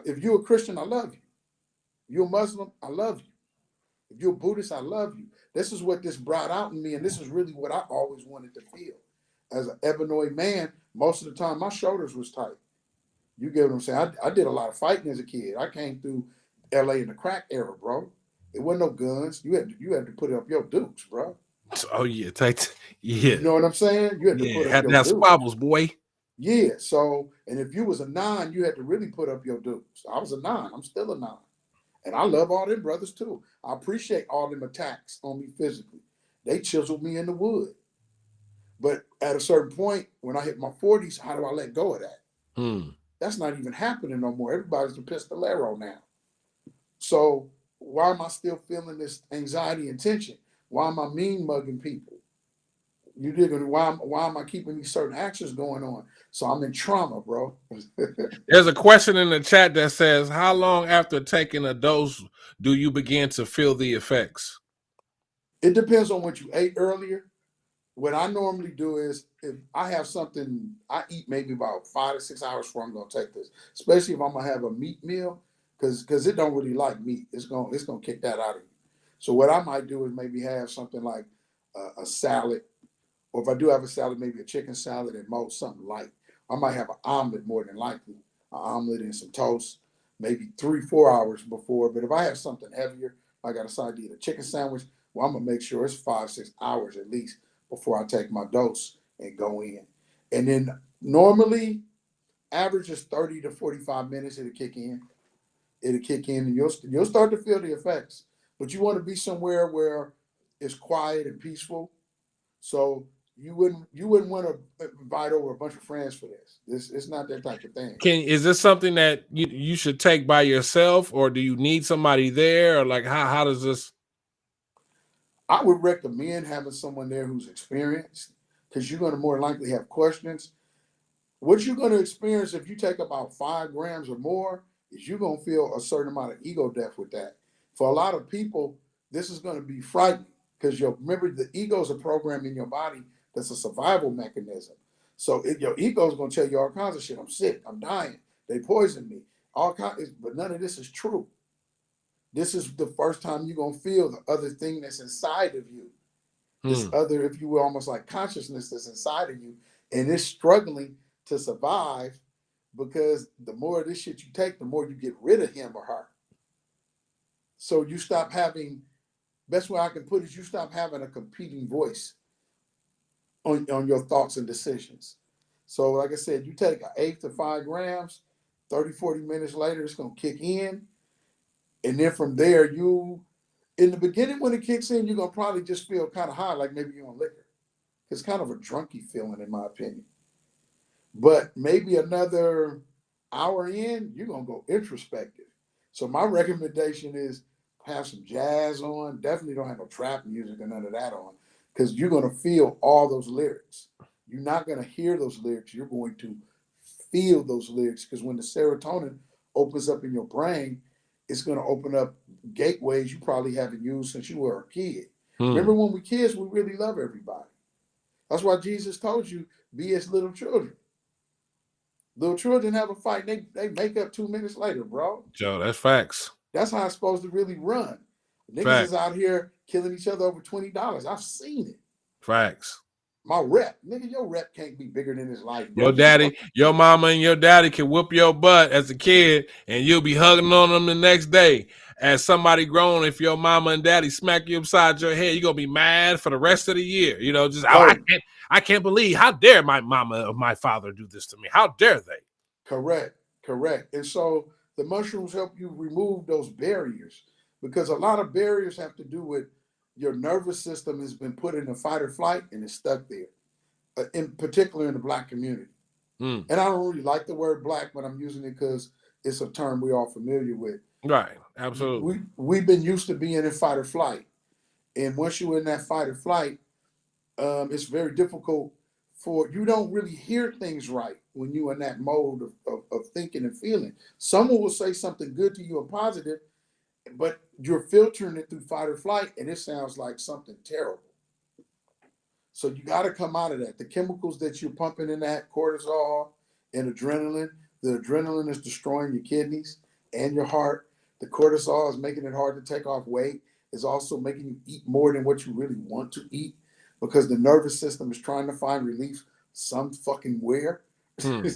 If you're a Christian, I love you. If you're a Muslim, I love you. If you're a Buddhist, I love you. This is what this brought out in me, and this is really what I always wanted to feel. As an ebony man, most of the time my shoulders was tight. You get what I'm saying? I did a lot of fighting as a kid. I came through LA in the crack era, bro. It wasn't no guns. You had to put up your dukes, bro. Oh yeah, tight. Yeah, You know what I'm saying? You had to yeah. put up Had your that dukes. squabbles, boy. Yeah. So, and if you was a nine, you had to really put up your dukes. I was a nine. I'm still a nine. And I love all them brothers too. I appreciate all them attacks on me physically. They chiseled me in the wood. But at a certain point, when I hit my 40s, how do I let go of that? Hmm. That's not even happening no more. Everybody's a pistolero now. So why am I still feeling this anxiety and tension? Why am I mean mugging people? You dig it? Why am I keeping these certain actions going on? So I'm in trauma, bro. There's a question in the chat that says, "How long after taking a dose do you begin to feel the effects?" It depends on what you ate earlier. What I normally do is if I have something, I eat maybe about 5 to 6 hours before I'm gonna take this. Especially if I'm gonna have a meat meal, because it don't really like meat. It's gonna kick that out of you. So what I might do is maybe have something like a salad, or if I do have a salad, maybe a chicken salad and most something light. I might have an omelet more than likely, an omelet and some toast, maybe 3 4 hours before. But if I have something heavier, like I decided to eat a chicken sandwich, well, I'm gonna make sure it's 5 6 hours at least before I take my dose and go in. And then normally, average is 30 to 45 minutes. It'll kick in. It'll kick in, and you'll start to feel the effects. But you want to be somewhere where it's quiet and peaceful. So you wouldn't want to invite over a bunch of friends for this. It's not that type of thing. Is this something that you should take by yourself, or do you need somebody there, or like how does this? I would recommend having someone there who's experienced, because you're going to more likely have questions. What you're going to experience if you take about 5 grams or more is you're going to feel a certain amount of ego death with that. For a lot of people, this is going to be frightening because remember the ego is a program in your body that's a survival mechanism. So your ego is going to tell you all kinds of shit. I'm sick. I'm dying. They poisoned me. All kinds, but none of this is true. This is the first time you're going to feel the other thing that's inside of you. This Hmm. other, if you will, almost like consciousness that's inside of you, and it's struggling to survive because the more of this shit you take, the more you get rid of him or her. So you stop having, best way I can put it is you stop having a competing voice on your thoughts and decisions. So like I said, you take an 8 to 5 grams, 30, 40 minutes later, it's going to kick in. And then from there, in the beginning, when it kicks in, you're going to probably just feel kind of high, like maybe you're on liquor. It's kind of a drunky feeling, in my opinion. But maybe another hour in, you're going to go introspective. So my recommendation is have some jazz on. Definitely don't have no trap music or none of that on, because you're going to feel all those lyrics. You're not going to hear those lyrics. You're going to feel those lyrics, because when the serotonin opens up in your brain, it's going to open up gateways you probably haven't used since you were a kid. Hmm. Remember when we kids, we really love everybody. That's why Jesus told you, be as little children. Little children have a fight, they make up 2 minutes later, bro. Joe, that's facts. That's how it's supposed to really run. Niggas is Facts. out here killing each other over $20. I've seen it. Facts. My rep, nigga, your rep can't be bigger than his life, bro. Your Just daddy, your mama, and your daddy can whoop your butt as a kid, and you'll be hugging on them the next day. As somebody grown, if your mama and daddy smack you upside your head, you're gonna be mad for the rest of the year. You know, just oh, I can't believe how dare my mama or my father do this to me. How dare they? correct. And so the mushrooms help you remove those barriers, because a lot of barriers have to do with your nervous system has been put in a fight or flight and it's stuck there, in particular in the Black community. Hmm. And I don't really like the word Black, but I'm using it because it's a term we're all familiar with. Right. Absolutely. We've been used to being in fight or flight, and once you're in that fight or flight, it's very difficult for you don't really hear things right when you're in that mode of thinking and feeling. Someone will say something good to you and positive, but you're filtering it through fight or flight, and it sounds like something terrible. So you got to come out of that. The chemicals that you're pumping in that cortisol and adrenaline, The adrenaline is destroying your kidneys and your heart. The cortisol is making it hard to take off weight. It's also making you eat more than what you really want to eat because the nervous system is trying to find relief some fucking where. Hmm.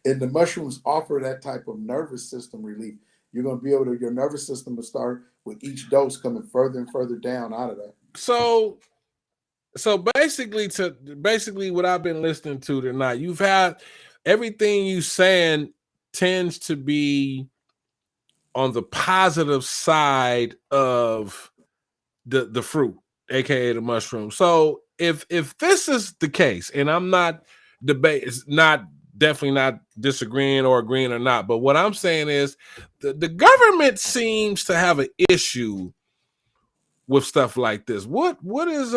And the mushrooms offer that type of nervous system relief. You're going to be able to, your nervous system will start with each dose coming further and further down out of that. So basically what I've been listening to tonight, you've had everything you saying tends to be on the positive side of the fruit, aka the mushroom. So if this is the case, and I'm not definitely not disagreeing or agreeing or not, but what I'm saying is the government seems to have an issue with stuff like this. What is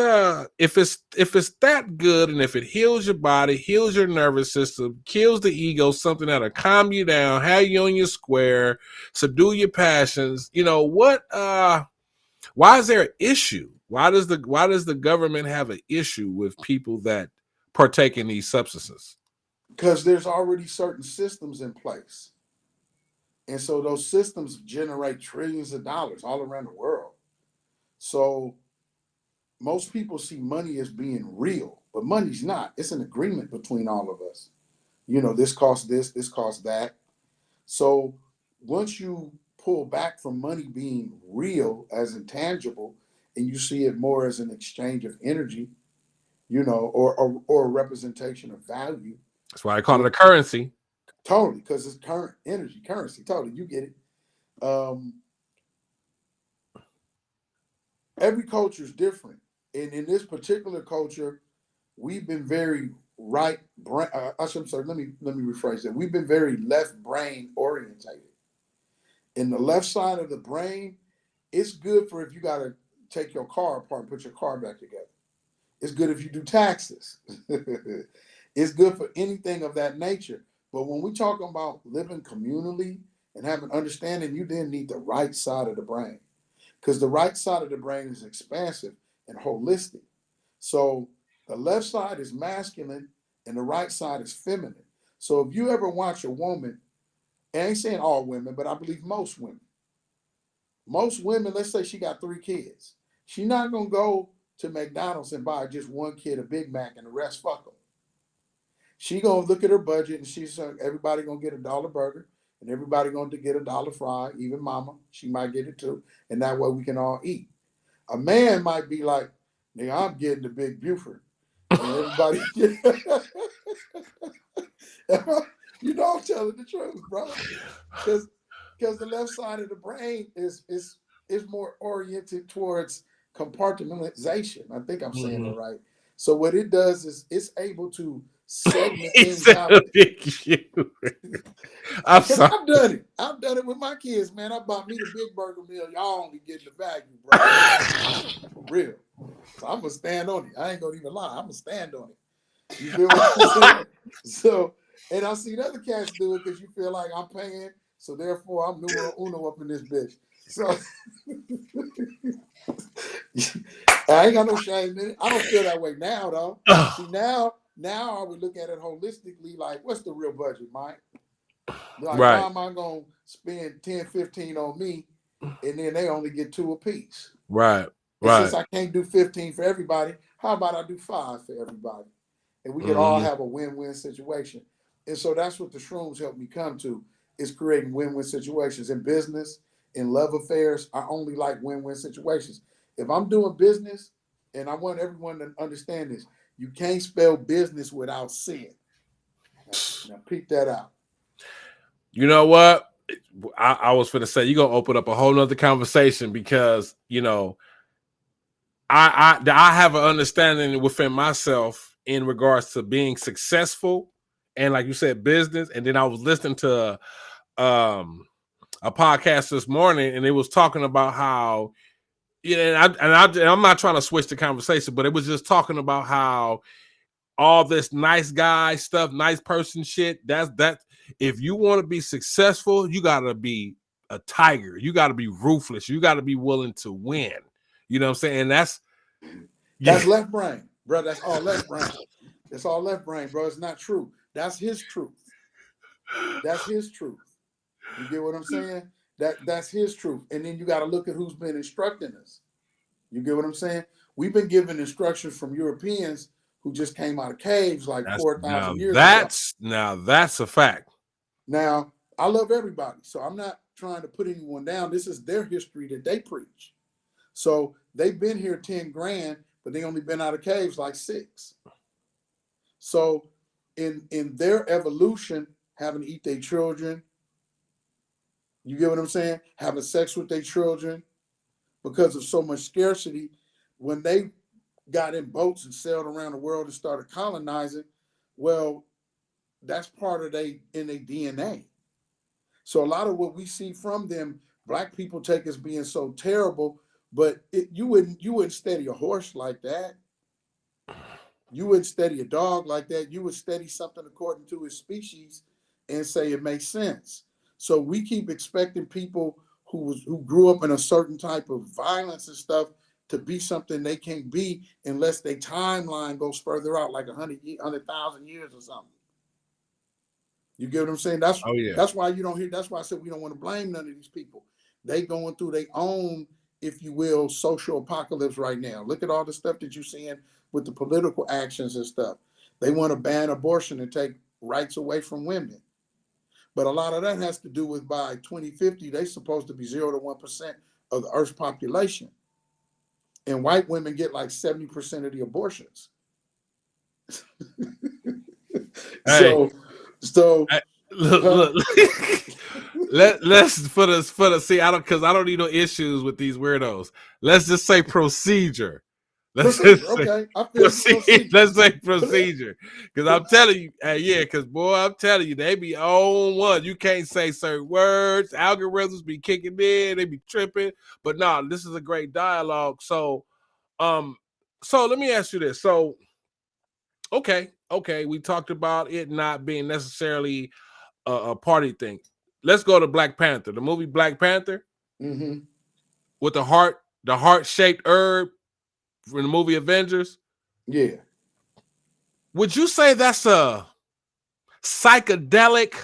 if it's that good, and if it heals your body, heals your nervous system, kills the ego, something that'll calm you down, have you on your square, subdue your passions, what why is there an issue? Why does the government have an issue with people that partake in these substances? Because there's already certain systems in place. And so those systems generate trillions of dollars all around the world. So most people see money as being real, but money's not. It's an agreement between all of us. This costs this costs that. So once you pull back from money being real as intangible, and you see it more as an exchange of energy, or a representation of value. That's why I call it a currency. Totally, because it's current energy, currency. Totally, you get it. Every culture is different, and in this particular culture, we've been very right brain. Let me rephrase that. We've been very left brain orientated. In the left side of the brain, it's good for if you got to take your car apart and put your car back together. It's good if you do taxes. It's good for anything of that nature. But when we talk about living communally and having understanding, you then need the right side of the brain, because the right side of the brain is expansive and holistic. So the left side is masculine and the right side is feminine. So if you ever watch a woman, and I ain't saying all women, but I believe most women, let's say she got 3 kids. She's not going to go to McDonald's and buy just one kid a Big Mac and the rest fuck them. She going to look at her budget and she's everybody going to get $1 burger and everybody going to get $1 fry, even mama. She might get it too. And that way we can all eat. A man might be like, nigga, I'm getting the Big Buford. And everybody, I'm telling the truth, bro. Because the left side of the brain is more oriented towards compartmentalization. I think I'm saying it right. So what it does is it's able to segment things out. I'm sorry. I've done it with my kids, man. I bought me the big burger meal. Y'all only getting the value, bro. For real. So I'm gonna stand on it. I ain't gonna even lie. I'm gonna stand on it. You feel what I'm saying? So, and I see other cats do it because you feel like I'm paying, so therefore I'm numero uno up in this bitch. So I ain't got no shame in it. I don't feel that way now, though. See, now I would look at it holistically, like, what's the real budget, Mike? Like, right. Why am I going to spend 10, 15 on me, and then they only get 2 apiece? Right. And since I can't do 15 for everybody, how about I do 5 for everybody? And we can all have a win-win situation. And so that's what the shrooms helped me come to, is creating win-win situations in business, in love affairs. I only like win-win situations. If I'm doing business, and I want everyone to understand this, you can't spell business without sin. Now peep that out. You know what? I was going to say, you're going to open up a whole nother conversation because, I have an understanding within myself in regards to being successful and, like you said, business. And then I was listening to a podcast this morning, and it was talking about how, I'm not trying to switch the conversation, but it was just talking about how all this nice guy stuff, nice person shit, that if you want to be successful, you got to be a tiger. You got to be ruthless. You got to be willing to win. You know what I'm saying? That's left brain, bro. That's all left brain. That's all left brain, bro. It's not true. That's his truth. That's his truth. You get what I'm saying? That's his truth. And then you got to look at who's been instructing us. You get what I'm saying? We've been given instructions from Europeans who just came out of caves like That's 4,000 years ago. now that's a fact. Now, I love everybody, so I'm not trying to put anyone down. This is their history that they preach. So they've been here 10 grand, but they only been out of caves like 6. So in their evolution, having to eat their children, you get what I'm saying? Having sex with their children because of so much scarcity, when they got in boats and sailed around the world and started colonizing, well, that's part of their DNA. So a lot of what we see from them, black people take as being so terrible, but you wouldn't study a horse like that. You wouldn't study a dog like that. You would study something according to its species and say it makes sense. So we keep expecting people who grew up in a certain type of violence and stuff to be something they can't be unless their timeline goes further out, like 100,000 years or something. You get what I'm saying? Oh yeah. That's why you don't hear. That's why I said we don't want to blame none of these people. They going through their own, if you will, social apocalypse right now. Look at all the stuff that you're seeing with the political actions and stuff. They want to ban abortion and take rights away from women. But a lot of that has to do with by 2050, they're supposed to be 0 to 1% of the Earth's population. And white women get like 70% of the abortions. Hey, so hey, look, huh? look. Let's for the see. I don't need no issues with these weirdos. Let's just say procedure. Let's Procedure. just say Okay. I feel you. proceed. Procedure. Let's say procedure. Because I'm telling you, yeah, because boy, I'm telling you, they be on one. You can't say certain words. Algorithms be kicking in, they be tripping. But no, this is a great dialogue. Um, so let me ask you this. So, okay, we talked about it not being necessarily a party thing. Let's go to Black Panther, the movie Black Panther Mm-hmm. with the heart shaped herb from the movie Avengers. Yeah. Would you say that's a psychedelic?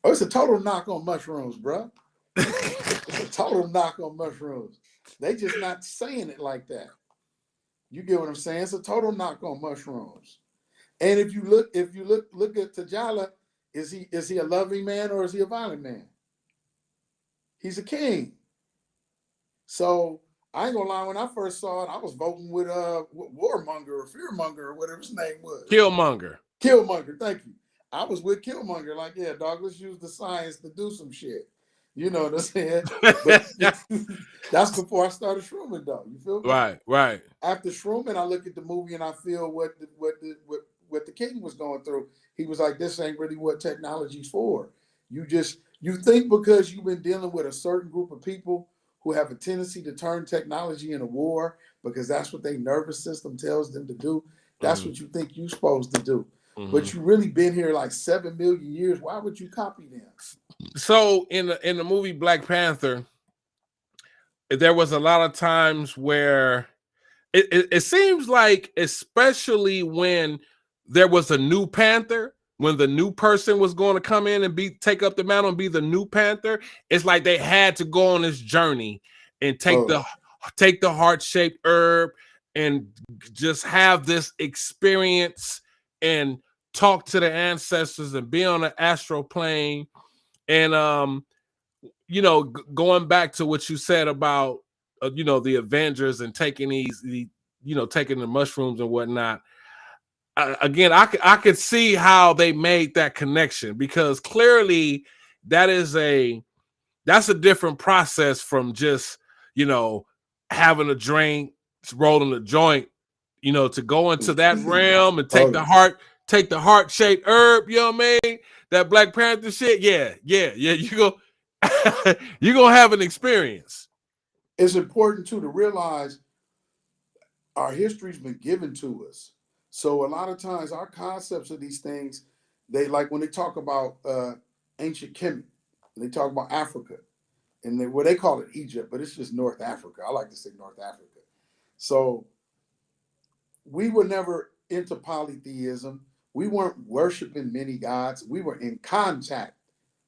Oh, it's a total knock on mushrooms, bro. It's a total knock on mushrooms. They just not saying it like that. You get what I'm saying? It's a total knock on mushrooms. And if you look at T'Challa, is he a loving man or is he a violent man? He's a king. So I ain't gonna lie, when I first saw it, I was voting with Warmonger or Fearmonger or whatever his name was. Killmonger. Killmonger, thank you. I was with Killmonger, like, yeah, dog, let's use the science to do some shit. You know what I'm saying? But that's before I started shrooming, though. You feel me? Right. After shrooming, I look at the movie and I feel what the king was going through. He was like, this ain't really what technology's for. You think because you've been dealing with a certain group of people who have a tendency to turn technology into war because that's what their nervous system tells them to do. That's Mm-hmm. what you think you're supposed to do. Mm-hmm. But you really been here like 7 million years. Why would you copy them? So in the movie Black Panther, there was a lot of times where it seems like, especially when there was a new Panther, when the new person was going to come in and take up the mantle and be the new Panther, it's like they had to go on this journey and take Oh, the heart-shaped herb and just have this experience and talk to the ancestors and be on an astral plane. And going back to what you said about the Avengers and taking taking the mushrooms and whatnot. Again, I could see how they made that connection, because clearly that's a different process from just having a drink, rolling a joint, to go into that realm and oh, take the heart shaped herb. You know what I mean? That Black Panther shit. Yeah. You go. You're gonna have an experience. it's important too to realize our history's been given to us. So a lot of times our concepts of these things, they like when they talk about ancient Kemet, they talk about Africa, and they call it Egypt, but it's just North Africa. I like to say North Africa. So we were never into polytheism. We weren't worshiping many gods. We were in contact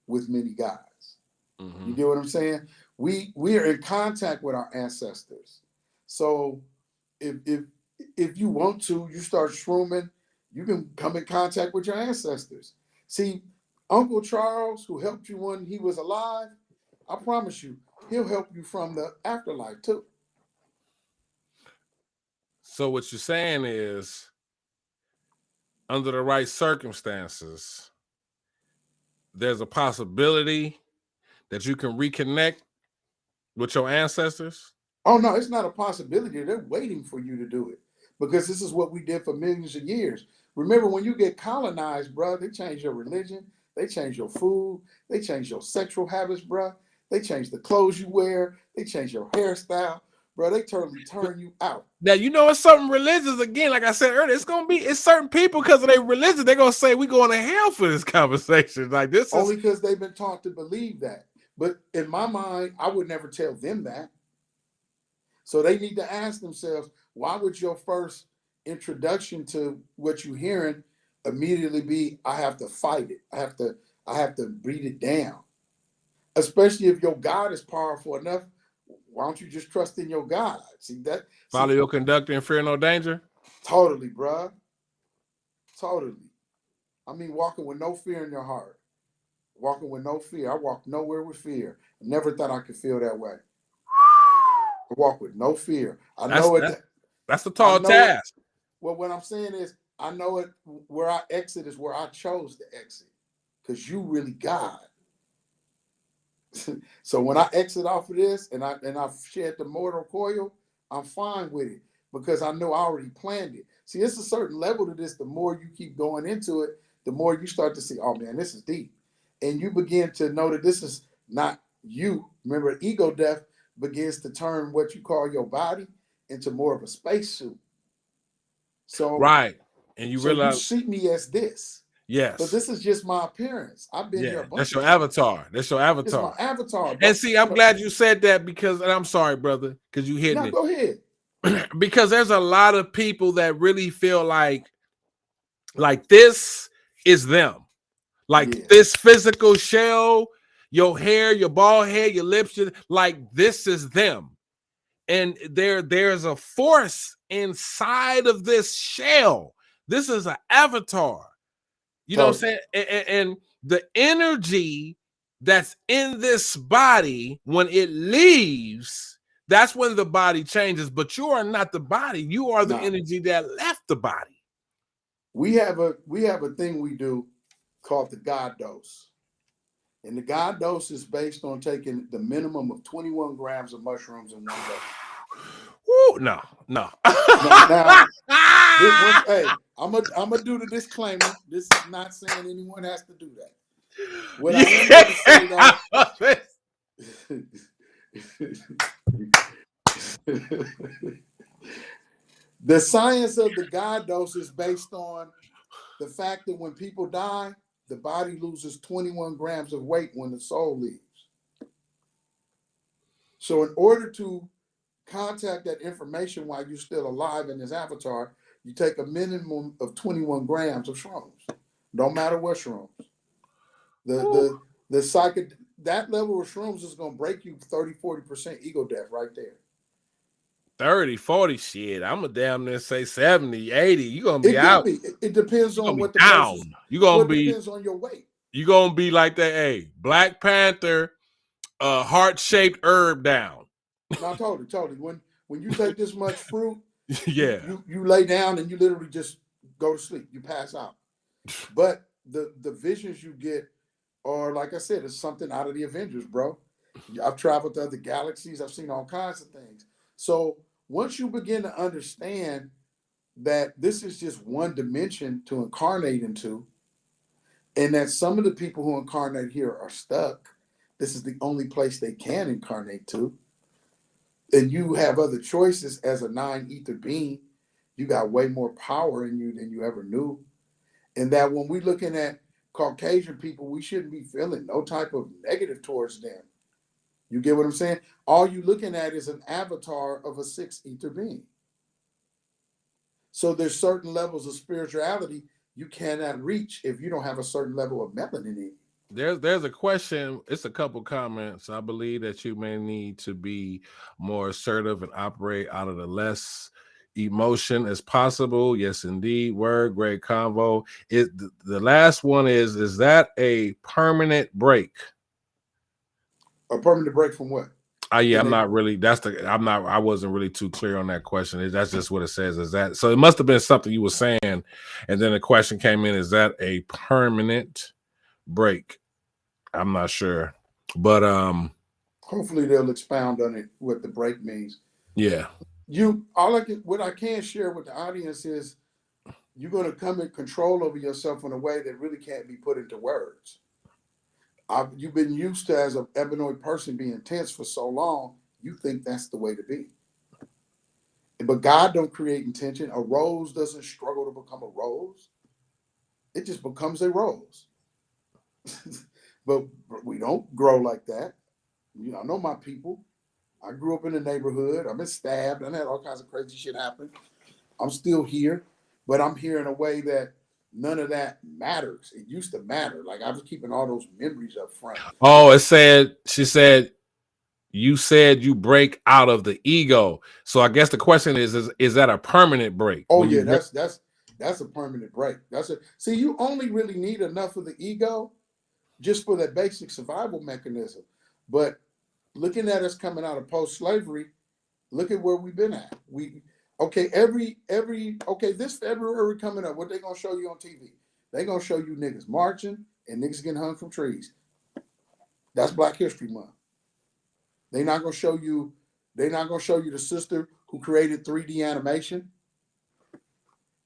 with many gods. You get what I'm saying? We are in contact with our ancestors. So if if you want to, you start shrooming, you can come in contact with your ancestors. See, Uncle Charles, who helped you when he was alive, I promise you, he'll help you from the afterlife too. So what you're saying is, under the right circumstances, there's a possibility that you can reconnect with your ancestors. Oh no, it's not a possibility. They're waiting for you to do it because this is what we did for millions of years. Remember, when you get colonized, bro, they change your religion, they change your food, they change your sexual habits, bro. They change the clothes you wear, they change your hairstyle, bro. They totally turn you out. Now you know it's something religious again. Like I said earlier, it's certain people because of their religion. They're gonna say we going to hell for this conversation. Like this is Only because they've been taught to believe that. But in my mind, I would never tell them that. So they need to ask themselves, why would your first introduction to what you're hearing immediately be, I have to fight it. I have to beat it down. Especially if your God is powerful enough, why don't you just trust in your God? follow your conductor and fear no danger. Totally, bruh. Totally. I mean, walking with no fear in your heart. Walking with no fear. I walked nowhere with fear. I never thought I could feel that way. I walk with no fear. I know it. That's a I tall know it. task. Well, what I'm saying is, I know it. Where I exit is where I chose to exit, because you really God. So when I exit off of this and I shed the mortal coil, I'm fine with it because I know I already planned it. See, it's a certain level to this. The more you keep going into it, the more you start to see, oh man, this is deep, and you begin to know that this is not you. Remember, ego death begins to turn what you call your body into more of a spacesuit. So, Right. And you so you realize, see me as this, but yes. this is just my appearance. I've been here Yeah, a bunch that's of your times. avatar. That's your It's my avatar. avatar, And bro. see, I'm glad you said that because, and I'm sorry, brother, because you hit Now me. go ahead. Because there's a lot of people that really feel like this is them. Like Yeah, this physical shell, your hair, your bald head, your lips, like this is them. And there's a force inside of this shell. This is an avatar. You know what I'm totally. saying? And the energy that's in this body, when it leaves, that's when the body changes. But you are not the body. You are the Now energy that left the body. we have a thing we do called the God dose, and the God dose is based on taking the minimum of 21 grams of mushrooms in one day. Woo, no, no. Now this once, hey, I'm gonna do the disclaimer. This is not saying anyone has to do that. What I am Yeah. gonna say though, the science of the God dose is based on the fact that when people die, the body loses 21 grams of weight when the soul leaves. So, in order to contact that information while you're still alive in this avatar, you take a minimum of 21 grams of shrooms. Don't matter what shrooms. The psychic that level of shrooms is gonna break you 30-40% ego death right there. 30, 40 shit. I'm a damn near say 70, 80. You're gonna be It could out. be. It depends You're gonna on be what the down. person's. You're gonna Well, it be depends on your weight. you're gonna be like that. Hey, Black Panther, heart-shaped herb down. No, totally. When you take this much fruit, Yeah. you lay down and you literally just go to sleep. You pass out. But the visions you get are, like I said, it's something out of the Avengers, bro. I've traveled to other galaxies. I've seen all kinds of things. So once you begin to understand that this is just one dimension to incarnate into, and that some of the people who incarnate here are stuck, this is the only place they can incarnate to, and you have other choices as a non-ether being, you got way more power in you than you ever knew. And that when we're looking at Caucasian people, we shouldn't be feeling no type of negative towards them. You get what I'm saying? All you're looking at is an avatar of a sixth ether being. So there's certain levels of spirituality you cannot reach if you don't have a certain level of melanin in you. There's a question. It's a couple comments. I believe that you may need to be more assertive and operate out of the less emotion as possible. Yes, indeed. Word, great convo. The last one is that a permanent break? A permanent break from what? Yeah, Can I'm they? not really. I wasn't really too clear on that question. That's just what it says. Is that so? It must have been something you were saying, and then the question came in. Is that a permanent break? I'm not sure, but Hopefully they'll expound on it. What the break means. yeah. What I can share with the audience is you're going to come in control over yourself in a way that really can't be put into words. You've been used to, as an ebanoid person, being tense for so long, you think that's the way to be. But God don't create intention. A rose doesn't struggle to become a rose. It just becomes a rose. but we don't grow like that. I know my people. I grew up in the neighborhood. I've been stabbed. I've had all kinds of crazy shit happen. I'm still here, but I'm here in a way that none of that matters. It used to matter. Like I was keeping all those memories up front. Oh, she said, you said you break out of the ego. So I guess the question is that a permanent break? Oh When you yeah, break? that's a permanent break. See, you only really need enough of the ego just for that basic survival mechanism. But looking at us coming out of post-slavery, look at where we've been at. This February coming up, what they gonna show you on TV? They gonna show you niggas marching and niggas getting hung from trees. That's Black History Month. They not gonna show you. They not gonna show you the sister who created 3D animation.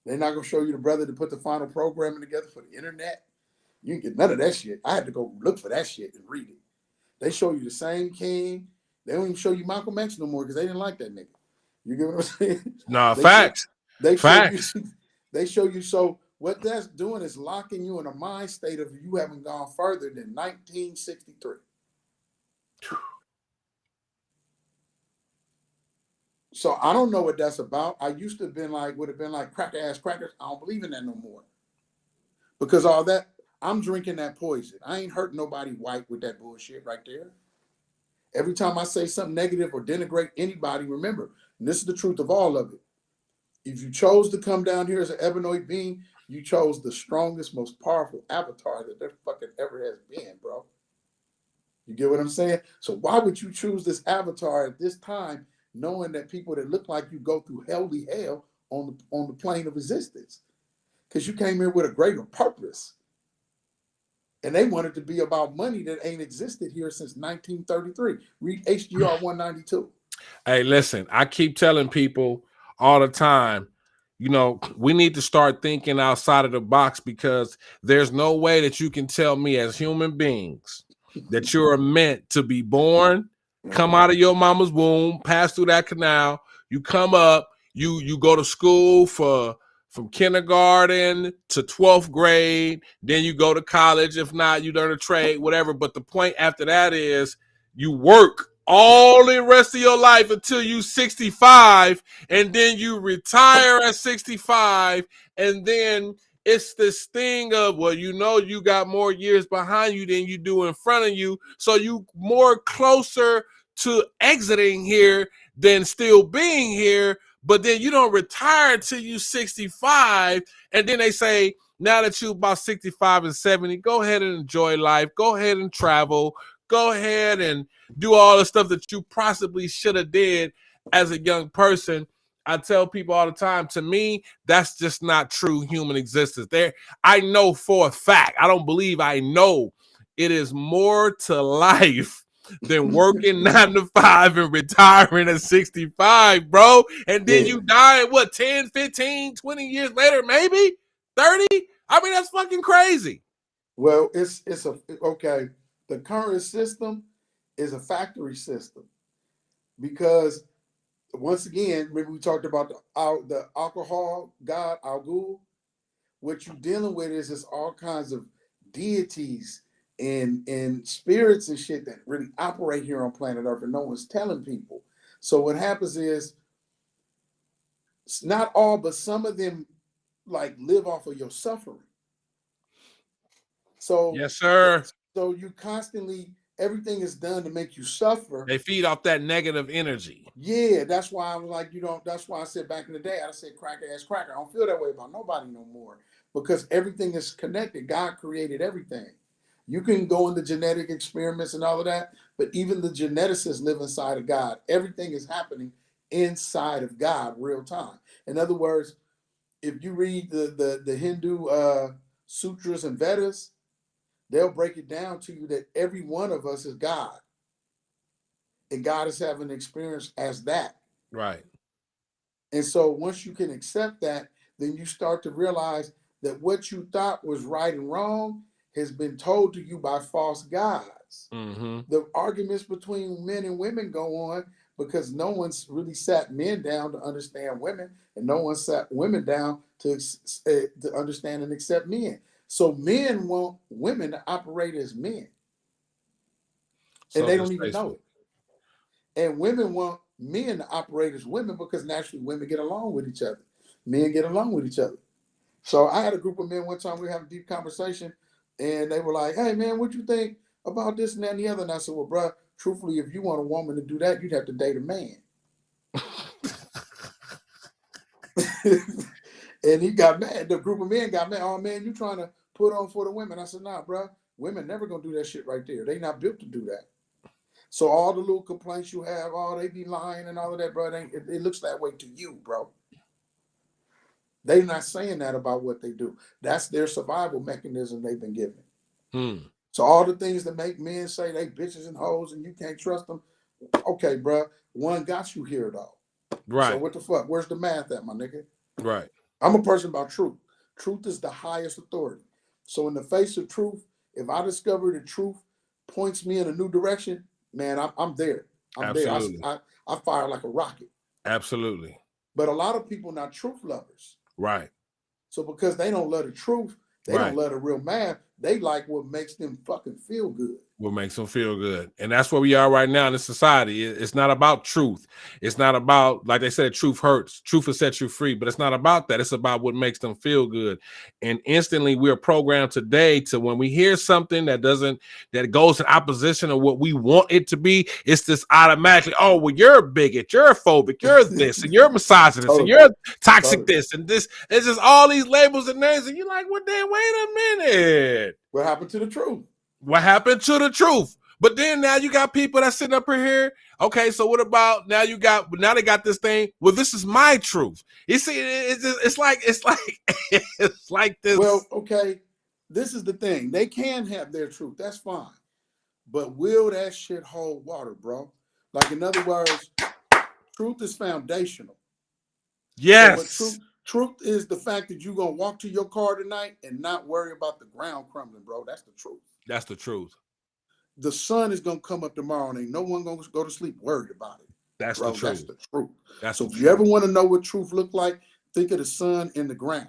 They're not gonna show you the brother that put the final programming together for the internet. You can get none of that shit. I had to go look for that shit and read it. They show you the same king. They don't even show you Malcolm X no more because they didn't like that nigga. You get what I'm saying? Nah, They show, facts. they show you. Facts. They show you. So what that's doing is locking you in a mind state of you haven't gone further than 1963. So I don't know what that's about. I used to have been like, would have been like cracker ass crackers. I don't believe in that no more. Because all that, I'm drinking that poison. I ain't hurting nobody white with that bullshit right there. Every time I say something negative or denigrate anybody, remember, and this is the truth of all of it. If you chose to come down here as an ebanoid being, you chose the strongest, most powerful avatar that there fucking ever has been, bro. You get what I'm saying? So why would you choose this avatar at this time, knowing that people that look like you go through helly hell on the plane of existence? Because you came here with a greater purpose. And they wanted to be about money that ain't existed here since 1933. Read HGR 192. Hey, listen, I keep telling people all the time, we need to start thinking outside of the box because there's no way that you can tell me as human beings that you're meant to be born, come out of your mama's womb, pass through that canal, you come up, you go to school from kindergarten to 12th grade, then you go to college. If not, you learn a trade, whatever. But the point after that is you work all the rest of your life until you 65, and then you retire at 65, and then it's this thing of, well, you got more years behind you than you do in front of you, so you more closer to exiting here than still being here. But then you don't retire until you 65, and then they say, now that you're about 65 and 70, go ahead and enjoy life, go ahead and travel, go ahead and do all the stuff that you possibly should have did as a young person. I tell people all the time, to me, that's just not true human existence. I know for a fact, I don't believe I know, it is more to life than working 9 to 5 and retiring at 65, bro. And then you die, 10, 15, 20 years later, maybe 30? I mean, that's fucking crazy. Well, okay. The current system is a factory system because once again, remember we talked about the alcohol god Al-Ghul. What you're dealing with is all kinds of deities and spirits and shit that really operate here on planet Earth, and no one's telling people. So what happens is, not all, but some of them like live off of your suffering. So, Yes, sir. so you constantly, everything is done to make you suffer. They feed off that negative energy. Yeah, that's why I was like, that's why I said back in the day, I said cracker ass cracker. I don't feel that way about nobody no more because everything is connected. God created everything. You can go into genetic experiments and all of that, but even the geneticists live inside of God. Everything is happening inside of God real time. In other words, if you read the Hindu sutras and Vedas, they'll break it down to you that every one of us is God. And God is having an experience as that. Right. And so once you can accept that, then you start to realize that what you thought was right and wrong has been told to you by false gods. Mm-hmm. The arguments between men and women go on because no one's really sat men down to understand women, and no one sat women down to understand and accept men. So men want women to operate as men, and So they don't even know distasteful. it. And women want men to operate as women because naturally women get along with each other. Men get along with each other. So I had a group of men one time, we were having a deep conversation, and they were like, hey man, what you think about this and that and the other? And I said, well, bro, truthfully, if you want a woman to do that, you'd have to date a man. And he got mad. The group of men got mad. Oh man, you trying to put on for the women. I said, nah, bro, women never gonna do that shit right there. They not built to do that. So all the little complaints you have, oh, they be lying and all of that, bro, it looks that way to you, bro. They're not saying that about what they do. That's their survival mechanism they've been given. So all the things that make men say they bitches and hoes and you can't trust them, okay, bro, one got you here though. Right. So what the fuck? Where's the math at, my nigga? Right. I'm a person about truth. Truth is the highest authority. So in the face of truth, if I discover the truth points me in a new direction, man, I'm there. I'm Absolutely. there. I fire like a rocket. Absolutely. But a lot of people not truth lovers. Right. So because they don't love the truth, they Right. don't love the real math. They like what makes them fucking feel good. What makes them feel good. And that's where we are right now in this society. It's not about truth. It's not about, like they said, truth hurts. Truth will set you free. But it's not about that. It's about what makes them feel good. And instantly we're programmed today to when we hear something that goes in opposition of what we want it to be, it's this automatically, oh, well, you're a bigot, you're a phobic, you're this, and you're misogynist, Totally. and you're toxic this, and this. It's just all these labels and names. And you're like, well, damn, wait a minute. What happened to the truth? What happened to the truth? But then now you got people that sitting up here. Okay, so what about now? Now they got this thing. Well, this is my truth. You see, it's like it's like this. Well, okay, this is the thing. They can have their truth. That's fine. But will that shit hold water, bro? Like in other words, truth is foundational. Yes. So truth is the fact that you're gonna walk to your car tonight and not worry about the ground crumbling, bro. That's the truth. That's the truth. The sun is gonna come up tomorrow and ain't no one gonna go to sleep worried about it. That's bro, the truth. That's the truth. That's so the if truth. You ever want to know what truth look like, think of the sun and the ground.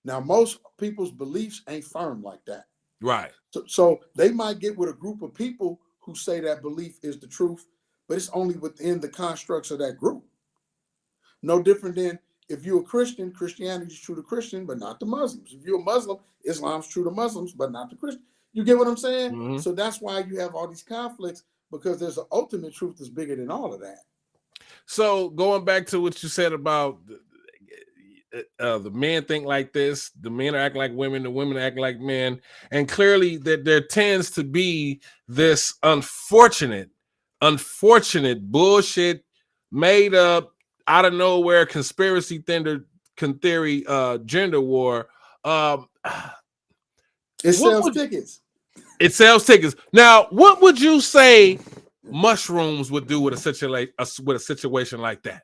Now, most people's beliefs ain't firm like that. Right. So they might get with a group of people who say that belief is the truth, but it's only within the constructs of that group. No different than if you're a Christian, Christianity is true to Christian, but not to Muslims. If you're a Muslim, Islam's true to Muslims, but not to Christian. You get what I'm saying? Mm-hmm. So that's why you have all these conflicts, because there's an ultimate truth that's bigger than all of that. So going back to what you said about the men think like this, the men are acting like women, the women are acting like men, and clearly that there tends to be this unfortunate bullshit made up out of nowhere conspiracy theory gender war. It sells tickets. It sells tickets. Now, what would you say mushrooms would do with a situation like that?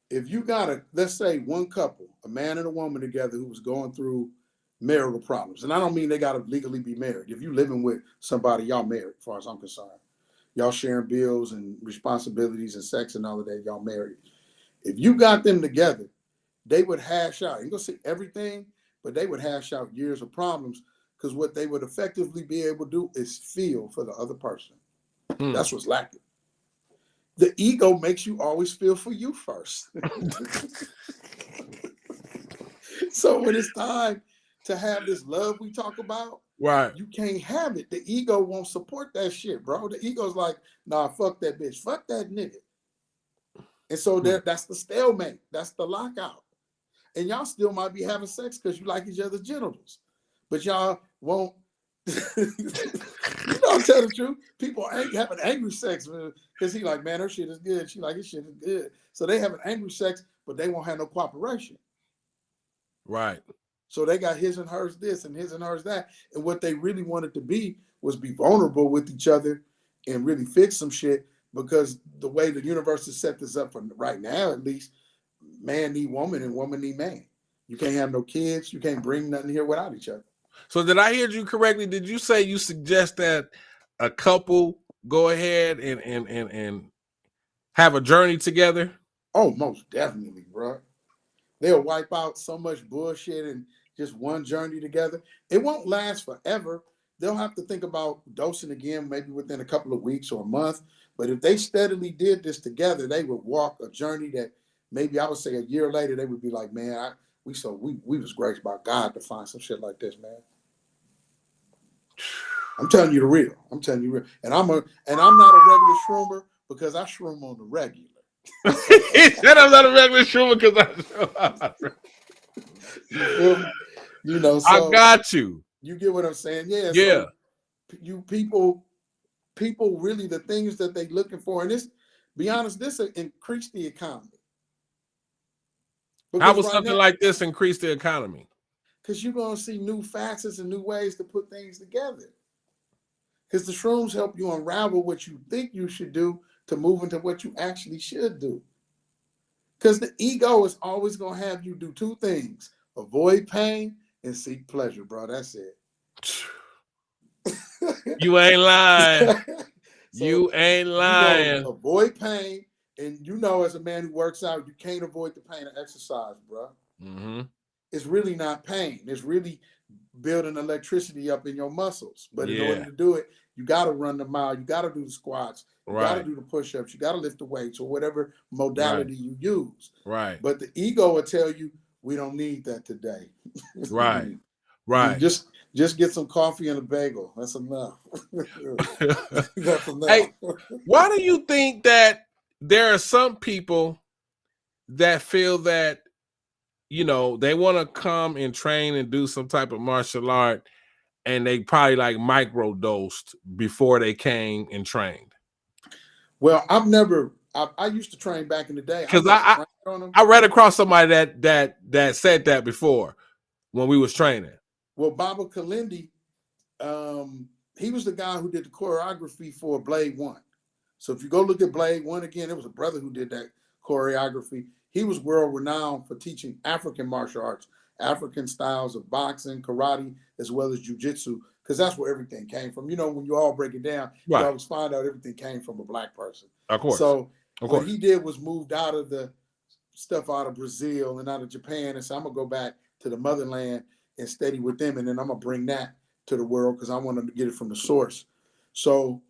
If you got let's say one couple, a man and a woman together who was going through marital problems, and I don't mean they got to legally be married. If you living with somebody, y'all married, as far as I'm concerned. Y'all sharing bills and responsibilities and sex and all of that, y'all married. If you got them together, they would hash out. You ain't gonna see everything, but they would hash out years of problems, because what they would effectively be able to do is feel for the other person. That's what's lacking. The ego makes you always feel for you first. So when it's time to have this love we talk about, Right. you can't have it. The ego won't support that shit, bro. The ego's like, nah, fuck that bitch, fuck that nigga. And so that's the stalemate. That's the lockout. And y'all still might be having sex because you like each other's genitals, but y'all won't. Tell the truth. People ain't having angry sex because he like, man, her shit is good. She like, his shit is good. So they having angry sex, but they won't have no cooperation. Right. So they got his and hers this and his and hers that. And what they really wanted to be was be vulnerable with each other and really fix some shit, because the way the universe has set this up for right now, at least, man need woman and woman need man. You can't have no kids. You can't bring nothing here without each other. So did I hear you correctly? Did you say you suggest that a couple go ahead and have a journey together? Oh, most definitely, bro. They'll wipe out so much bullshit and just one journey together. It won't last forever. They'll have to think about dosing again, maybe within a couple of weeks or a month. But if they steadily did this together, they would walk a journey that maybe I would say a year later they would be like, man, we was graced by God to find some shit like this, man. I'm telling you the real. I'm telling you the real. And I'm not a regular shroomer because I shroom on the regular. He said I'm not a regular shroomer because You feel me? So I got you. You get what I'm saying? Yeah. Yeah. So you people really, the things that they looking for, and this, be honest, this will increase the economy. Because how would something like this increase the economy? Because you're gonna see new facets and new ways to put things together. Because the shrooms help you unravel what you think you should do to move into what you actually should do. Because the ego is always gonna have you do two things: avoid pain and seek pleasure, bro. That's it. You ain't lying. So you ain't lying. You avoid pain, and as a man who works out, you can't avoid the pain of exercise, bro. Mm-hmm. It's really not pain. It's really building electricity up in your muscles. But in order to do it, you got to run the mile. You got to do the squats. You got to do the push-ups. You got to lift the weights or whatever modality you use. Right. But the ego will tell you, we don't need that today. Right. Right. Just get some coffee and a bagel. That's enough. That's enough. Hey, why do you think that there are some people that feel that, they want to come and train and do some type of martial art, and they probably like microdosed before they came and trained? Well, I used to train back in the day. Because I read across somebody that said that before when we was training. Well, Baba Kalindi, he was the guy who did the choreography for Blade 1. So if you go look at Blade 1 again, it was a brother who did that choreography. He was world renowned for teaching African martial arts, African styles of boxing, karate, as well as jujitsu, because that's where everything came from. When you all break it down, you always find out everything came from a black person. Of course. So what he did was moved out of the stuff out of Brazil and out of Japan and said, I'm going to go back to the motherland and study with them, and then I'm going to bring that to the world because I want them to get it from the source. So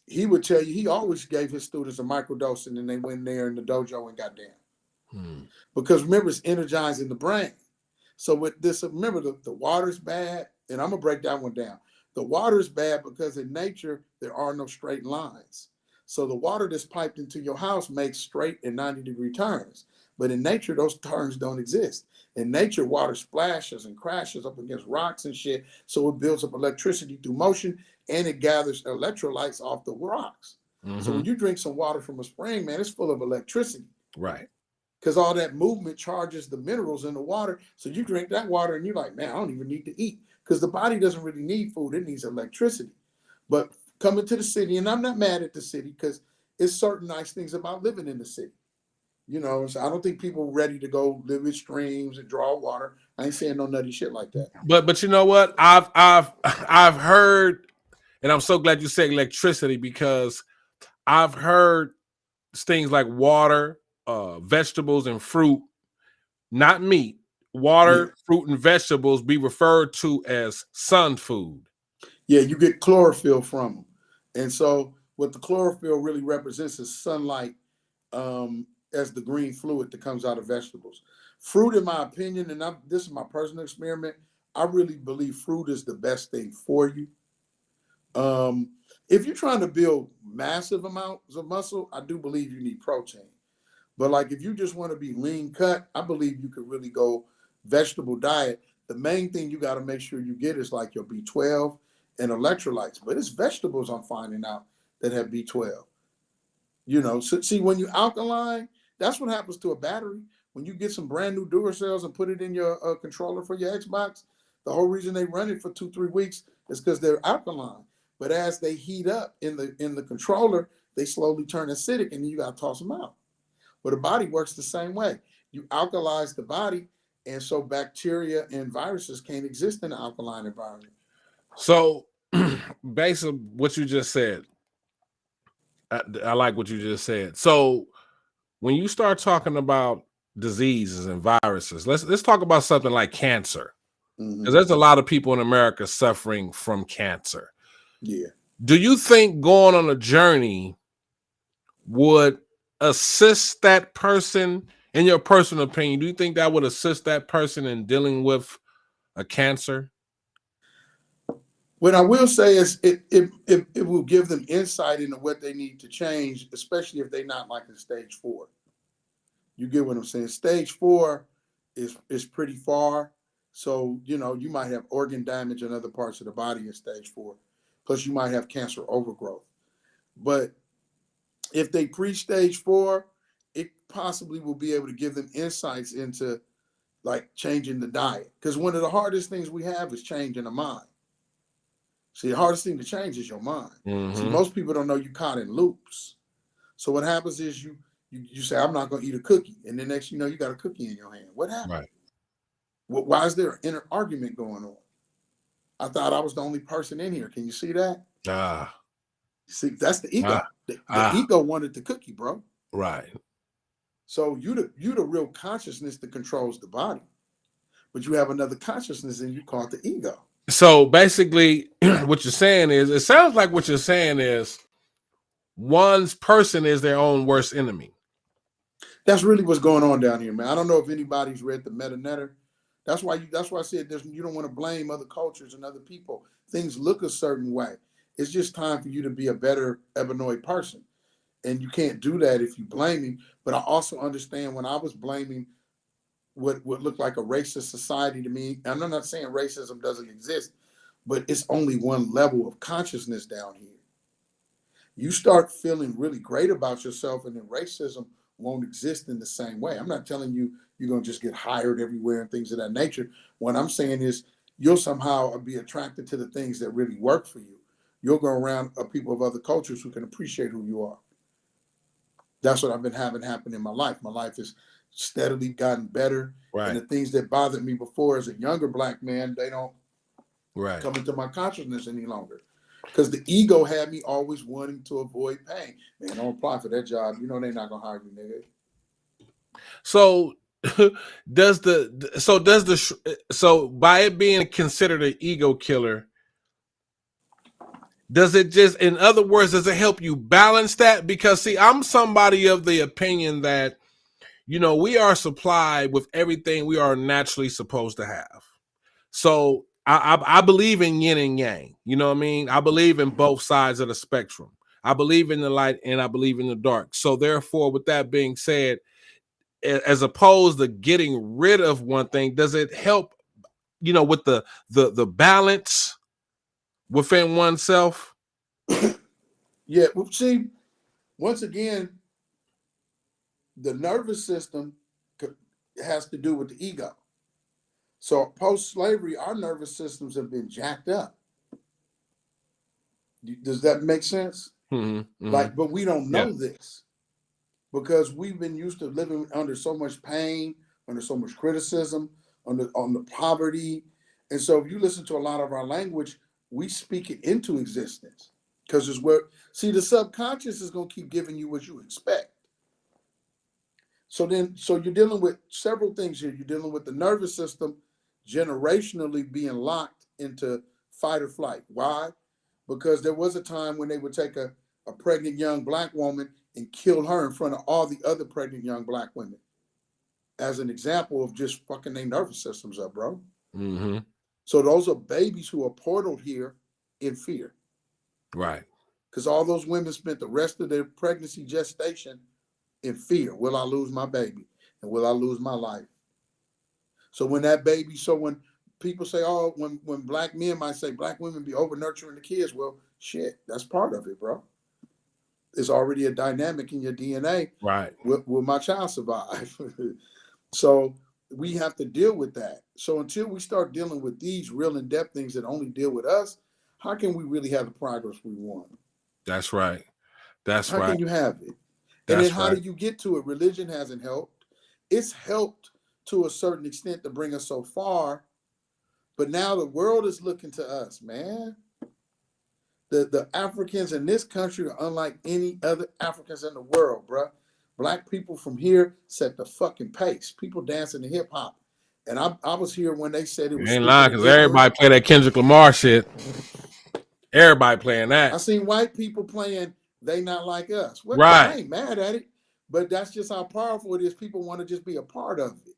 he would tell you, he always gave his students a microdose, and then they went in there in the dojo and got down. Because remember, it's energizing the brain. So with this, remember, the water's bad, and I'm going to break that one down. The water's bad because in nature, there are no straight lines. So the water that's piped into your house makes straight and 90-degree turns. But in nature, those turns don't exist. In nature, water splashes and crashes up against rocks and shit. So it builds up electricity through motion, and it gathers electrolytes off the rocks. Mm-hmm. So when you drink some water from a spring, man, it's full of electricity. Right. Because all that movement charges the minerals in the water. So you drink that water and you're like, man, I don't even need to eat. Because the body doesn't really need food. It needs electricity. But coming to the city, and I'm not mad at the city because it's certain nice things about living in the city. So I don't think people are ready to go live with streams and draw water. I ain't saying no nutty shit like that. But you know what? I've heard, and I'm so glad you said electricity, because I've heard things like water, vegetables, and fruit, not meat, water, fruit, and vegetables be referred to as sun food. Yeah, you get chlorophyll from them. And so what the chlorophyll really represents is sunlight, as the green fluid that comes out of vegetables. Fruit, in my opinion, and this is my personal experiment, I really believe fruit is the best thing for you. If you're trying to build massive amounts of muscle, I do believe you need protein. But like if you just want to be lean cut, I believe you could really go vegetable diet. The main thing you got to make sure you get is like your B12 and electrolytes. But it's vegetables I'm finding out that have B12. So see, when you alkaline, that's what happens to a battery. When you get some brand new Duracells and put it in your controller for your Xbox, the whole reason they run it for 2-3 weeks is because they're alkaline. But as they heat up in the controller, they slowly turn acidic, and you got to toss them out. But the body works the same way. You alkalize the body, and so bacteria and viruses can't exist in an alkaline environment. So, based on what you just said, I like what you just said. So, when you start talking about diseases and viruses, let's talk about something like cancer, because there's a lot of people in America suffering from cancer. Yeah. Do you think going on a journey would assist that person, in your personal opinion? Do you think that would assist that person in dealing with a cancer? What I will say is it will give them insight into what they need to change, especially if they're not like in stage 4. You get what I'm saying? Stage 4 is pretty far. So, you might have organ damage in other parts of the body in stage 4. Plus you might have cancer overgrowth. But if they pre-stage 4, it possibly will be able to give them insights into like changing the diet. Because one of the hardest things we have is changing the mind. See, the hardest thing to change is your mind. See, most people don't know you're caught in loops. So what happens is you say, I'm not going to eat a cookie. And the next you know, you got a cookie in your hand. What happened? Right. Why is there an inner argument going on? I thought I was the only person in here. Can you see that? See, that's the ego. The ego wanted the cookie, bro. Right. So you the real consciousness that controls the body. But you have another consciousness in you called the ego. So basically, what you're saying is, it sounds like what you're saying is one's person is their own worst enemy. That's really what's going on down here, man. I don't know if anybody's read the Meta Netter. That's why I said you don't want to blame other cultures and other people. Things look a certain way. It's just time for you to be a better Ebenoid person. And you can't do that if you blame him. But I also understand when I was blaming what looked like a racist society to me, and I'm not saying racism doesn't exist, but it's only one level of consciousness down here. You start feeling really great about yourself, and then racism won't exist in the same way. I'm not telling you you're going to just get hired everywhere and things of that nature. What I'm saying is you'll somehow be attracted to the things that really work for you. You'll go around people of other cultures who can appreciate who you are. That's what I've been having happen in my life. My life has steadily gotten better. Right. And the things that bothered me before as a younger Black man, they don't Right. come into my consciousness any longer. Because the ego had me always wanting to avoid pain. Man, don't apply for that job. You know they're not gonna hire you, nigga. So so by it being considered an ego killer, does it just, in other words, does it help you balance that? Because see, I'm somebody of the opinion that, we are supplied with everything we are naturally supposed to have. So I believe in yin and yang. You know what I mean? I believe in both sides of the spectrum. I believe in the light and I believe in the dark. So therefore, with that being said, as opposed to getting rid of one thing, does it help, with the balance within oneself? Yeah, well, see, once again, the nervous system has to do with the ego. So post-slavery, our nervous systems have been jacked up. Does that make sense? But we don't know this because we've been used to living under so much pain, under so much criticism, on the poverty. And so if you listen to a lot of our language, we speak it into existence because it's where, see, the subconscious is going to keep giving you what you expect. So you're dealing with several things here. You're dealing with the nervous system generationally being locked into fight or flight. Why? Because there was a time when they would take a pregnant young Black woman and kill her in front of all the other pregnant young Black women. as an example of just fucking their nervous systems up, bro. Mm-hmm. So those are babies who are portaled here in fear. Right. Because all those women spent the rest of their pregnancy gestation in fear. Will I lose my baby? And will I lose my life? So when that baby, so when people say, oh, when black men might say black women be over nurturing the kids, well, shit, that's part of it, bro. There's already a dynamic in your DNA. Right. Will my child survive? So we have to deal with that. So until we start dealing with these real in-depth things that only deal with us, how can we really have the progress we want? That's right. That's How right. can you have it? And then That's how right. do you get to it? Religion hasn't helped. It's helped to a certain extent to bring us so far, but now the world is looking to us, man. The Africans in this country are unlike any other Africans in the world, bruh. Black people from here set the fucking pace. People dancing to hip hop. And I was here when they said it You was ain't stupid lying, and because ignorant. everybody play that Kendrick Lamar shit. Everybody playing I that. seen white people playing They Not Like Us. What? I Right. ain't mad at it, but that's just how powerful it is. People want to just be a part of it.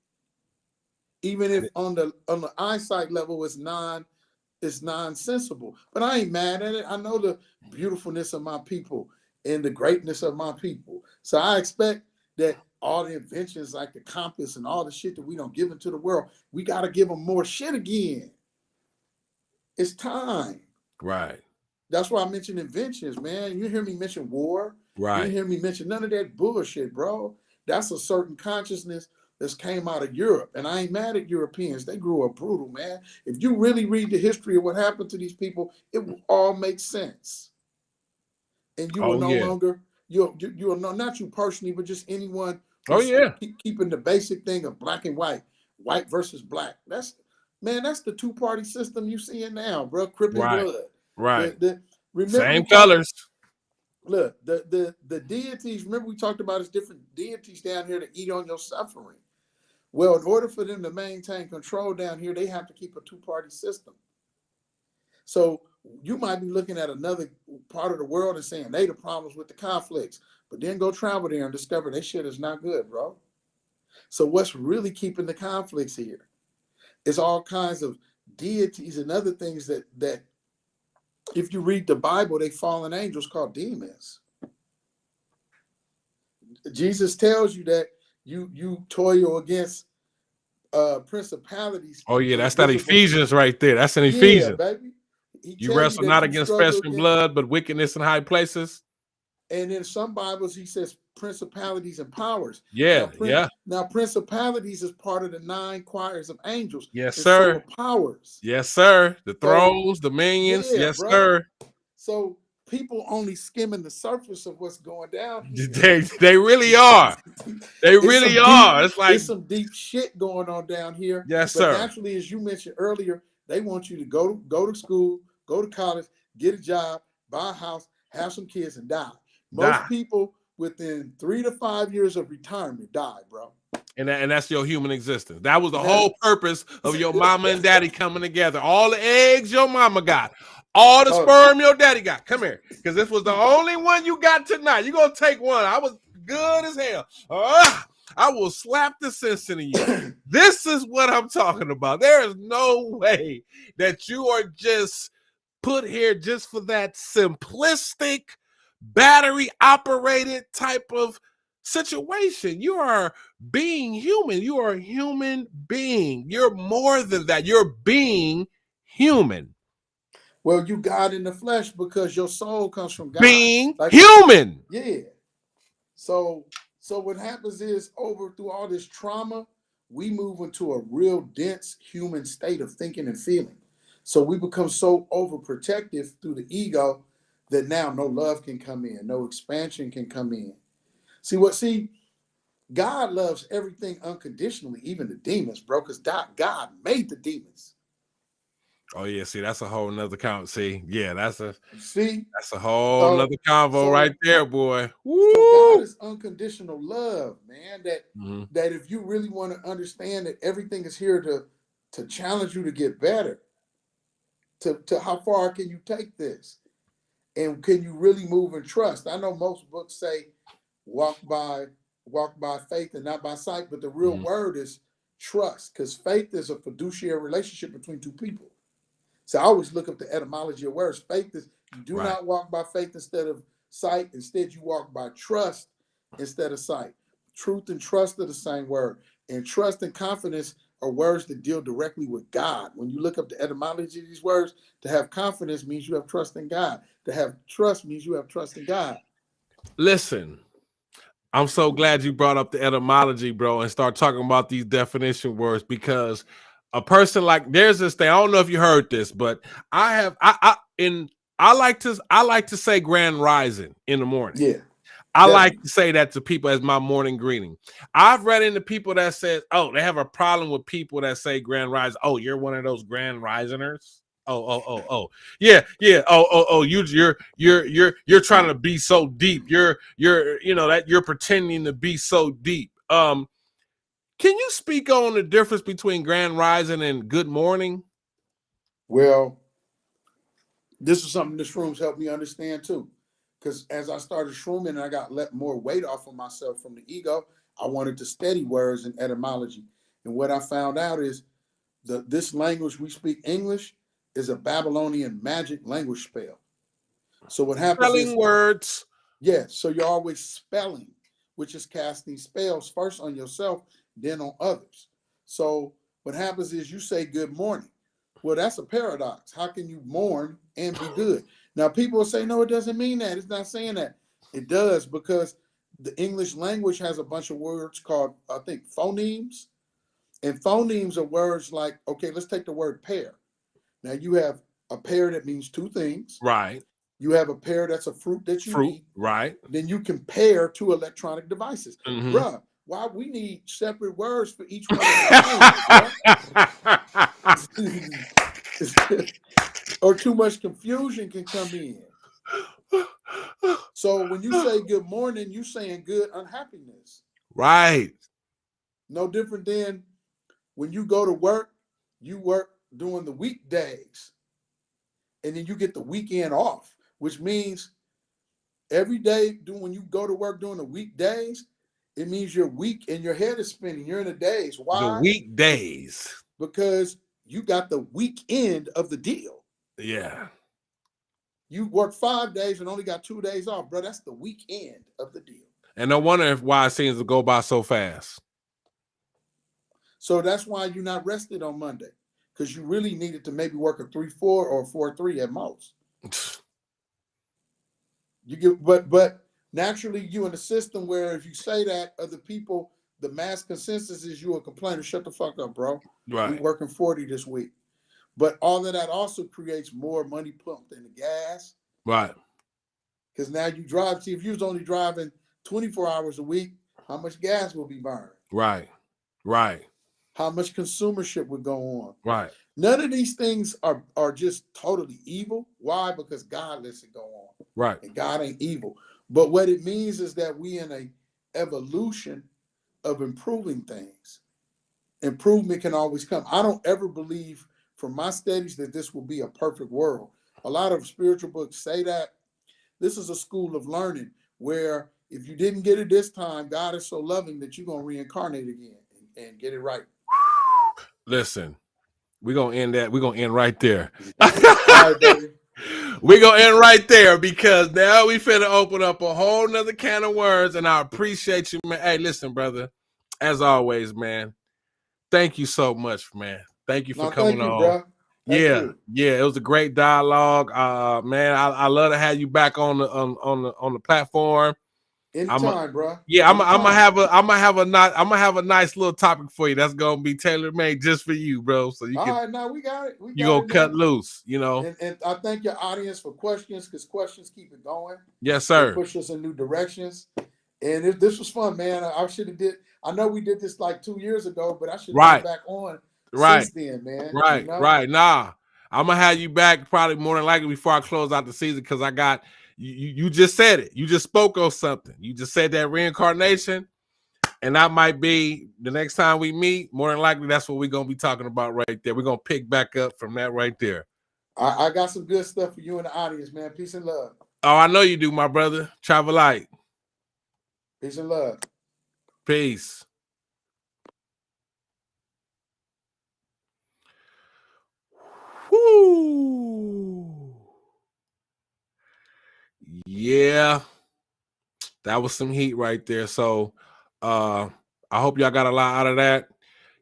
Even if on the eyesight level it's nonsensical. But I ain't mad at it. I know the beautifulness of my people and the greatness of my people. So I expect that all the inventions like the compass and all the shit that we don't give into the world, we got to give them more shit again. It's time. Right. That's why I mentioned inventions, man. You hear me mention war. You Right. hear me mention none of that bullshit, bro. That's a certain consciousness that's came out of Europe. And I ain't mad at Europeans. They grew up brutal, man. If you really read the history of what happened to these people, it will all make sense. And you will Oh no yeah. longer, you'll know, not you personally, but just anyone Oh who's yeah. keeping the basic thing of black and white versus black. That's the two-party system you see in now, bro. Crip and Right. blood. Right. Remember Same we talked. colors. Look, the deities. Remember we talked about is different deities down here to eat on your suffering. Well, in order for them to maintain control down here, they have to keep a two-party system. So you might be looking at another part of the world and saying they the problems with the conflicts, but then go travel there and discover that shit is not good, bro. So what's really keeping the conflicts here? It's all kinds of deities and other things that if you read the Bible, they fallen angels called demons. Jesus tells you that you toil against principalities, Oh yeah, that's that invisible. Ephesians right there. That's an Yeah, Ephesians. baby. He You tell you wrestle that not you against flesh struggle and against, blood, but wickedness in high places. and in some Bibles he says principalities and powers. Yeah, yeah. Now principalities is part of the 9 choirs of angels, Yes, and so sir. are powers. Yes, sir. The So thrones, dominions. yeah, Yes, bro. sir. So people only skimming the surface of what's going down here. They really are. They really are. It's like, it's some deep shit going on down here. yes, But sir. naturally, as you mentioned earlier, they want you to go to school, go to college, get a job, buy a house, have some kids, and die. Die. Most people within 3 to 5 years of retirement die, bro. And that's your human existence. That was the whole purpose of your mama and daddy coming together. All the eggs your mama got, all the Oh, sperm your daddy got. Come here, because this was the only one you got tonight. You gonna take one. I was good as hell. I will slap the sense into you. This is what I'm talking about. There is no way that you are just put here just for that simplistic battery operated type of situation. You are being human. You are a human being. You're more than that. You're being human. well, you God in the flesh because your soul comes from God. Being Like, human. yeah. So what happens is over through all this trauma, we move into a real dense human state of thinking and feeling. So we become so overprotective through the ego that now no love can come in, no expansion can come in. See, God loves everything unconditionally, even the demons, bro, because God made the demons. Oh yeah, see, that's a whole nother count. See, yeah, that's See? a whole So nother convo right so there, boy. So God Woo! is unconditional love, man. That Mhm. that if you really want to understand that everything is here to challenge you to get better, to how far can you take this? And can you really move in trust? I know most books say walk by walk by faith and not by sight, but the real word is trust, because faith is a fiduciary relationship between two people. So I always look up the etymology of words. Faith is you do Right. not walk by faith instead of sight. Instead, you walk by trust instead of sight. Truth and trust are the same word. And trust and confidence are words that deal directly with God. When you look up the etymology of these words, to have confidence means you have trust in God. To have trust means you have trust in God. Listen, I'm so glad you brought up the etymology, bro, and start talking about these definition words, because a person like, there's this thing. I don't know if you heard this, but I like to say grand rising in the morning. Yeah. I Definitely. like to say that to people as my morning greeting. I've read into people that says, oh, they have a problem with people that say grand rising. Oh, you're one of those grand risingers. Oh. Yeah. You're trying to be so deep. You're that you're pretending to be so deep. Can you speak on the difference between grand rising and good morning? Well, this is something this shrooms helped me understand too. Because as I started shrooming and I got let more weight off of myself from the ego, I wanted to study words and etymology. And what I found out is this language we speak, English, is a Babylonian magic language spell. So what happens Spelling is, words. yeah, so you're always spelling, which is casting spells first on yourself, then on others. So what happens is you say good morning. Well, that's a paradox. How can you mourn and be good? Now, people will say, no, it doesn't mean that. It's not saying that. It does, because the English language has a bunch of words called, I think, phonemes. And phonemes are words like, okay, let's take the word pear. Now, you have a pear that means two things. Right. You have a pear that's a fruit that you Fruit. eat. Right. Then you compare two electronic devices. Mm-hmm. Bruh, why we need separate words for each one of these things, bruh? Or too much confusion can come in. So when you say good morning, you saying good unhappiness. Right. No different than when you go to work, you work during the weekdays, and then you get the weekend off, which means every day when you go to work during the weekdays, it means you're weak and your head is spinning. You're in the days. The Why? weekdays. Because you got the weekend of the deal. Yeah. You work 5 days and only got 2 days off, bro. That's the weekend of the deal. And no wonder why it seems to go by so fast. So that's why you're not rested on Monday, because you really needed to maybe work a 3-4 or 4-3 at most. You get, but naturally you in a system where if you say that, other people, the mass consensus is you a complainer. Shut the fuck up, bro. Right. We working 40 this week. But all of that also creates more money pumped in the gas. Right. Because now you drive. See, if you was only driving 24 hours a week, how much gas will be burned? Right. Right. How much consumership would go on? Right. None of these things are just totally evil. Why? Because God lets it go on. Right. And God ain't evil. But what it means is that we in a evolution of improving things. Improvement can always come. I don't ever believe from my studies that this will be a perfect world. A lot of spiritual books say that. This is a school of learning where if you didn't get it this time, God is so loving that you're going to reincarnate again and get it right. Listen, we're going to end that. We're going to end right there. All right, baby. We're going to end right there, because now we finna open up a whole nother can of words, and I appreciate you, man. Hey, listen, brother, as always, man, thank you so much, man. Thank you for coming Thank you, on. bro. Thank you. Yeah, it was a great dialogue. Man, I love to have you back on the platform. Anytime, bro. Yeah, I'm gonna have a nice little topic for you that's gonna be tailor made just for you, bro. So you All can right, now we got it. you gonna cut loose, you know. And I thank your audience for questions, because questions keep it going. Yes, They sir. push us in new directions. And this was fun, man. I should have did. I know we did this like 2 years ago, but I should have been back on since then, man. Right. You know? Right. Nah, I'm gonna have you back probably more than likely before I close out the season, because I got you just said it. You just spoke on something. You just said that reincarnation, and that might be the next time we meet. More than likely, that's what we're gonna be talking about right there. We're gonna pick back up from that right there. I got some good stuff for you in the audience, man. Peace and love. Oh, I know you do, my brother. Travel light. Peace and love. Peace. Woo. Yeah, that was some heat right there. So I hope y'all got a lot out of that.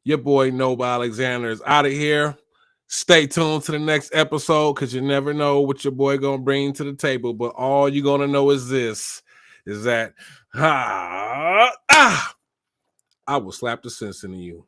Your boy Noble Alexander is out of here. Stay tuned to the next episode because you never know what your boy gonna bring to the table. But all you're gonna know is this: is that I will slap the sense into you.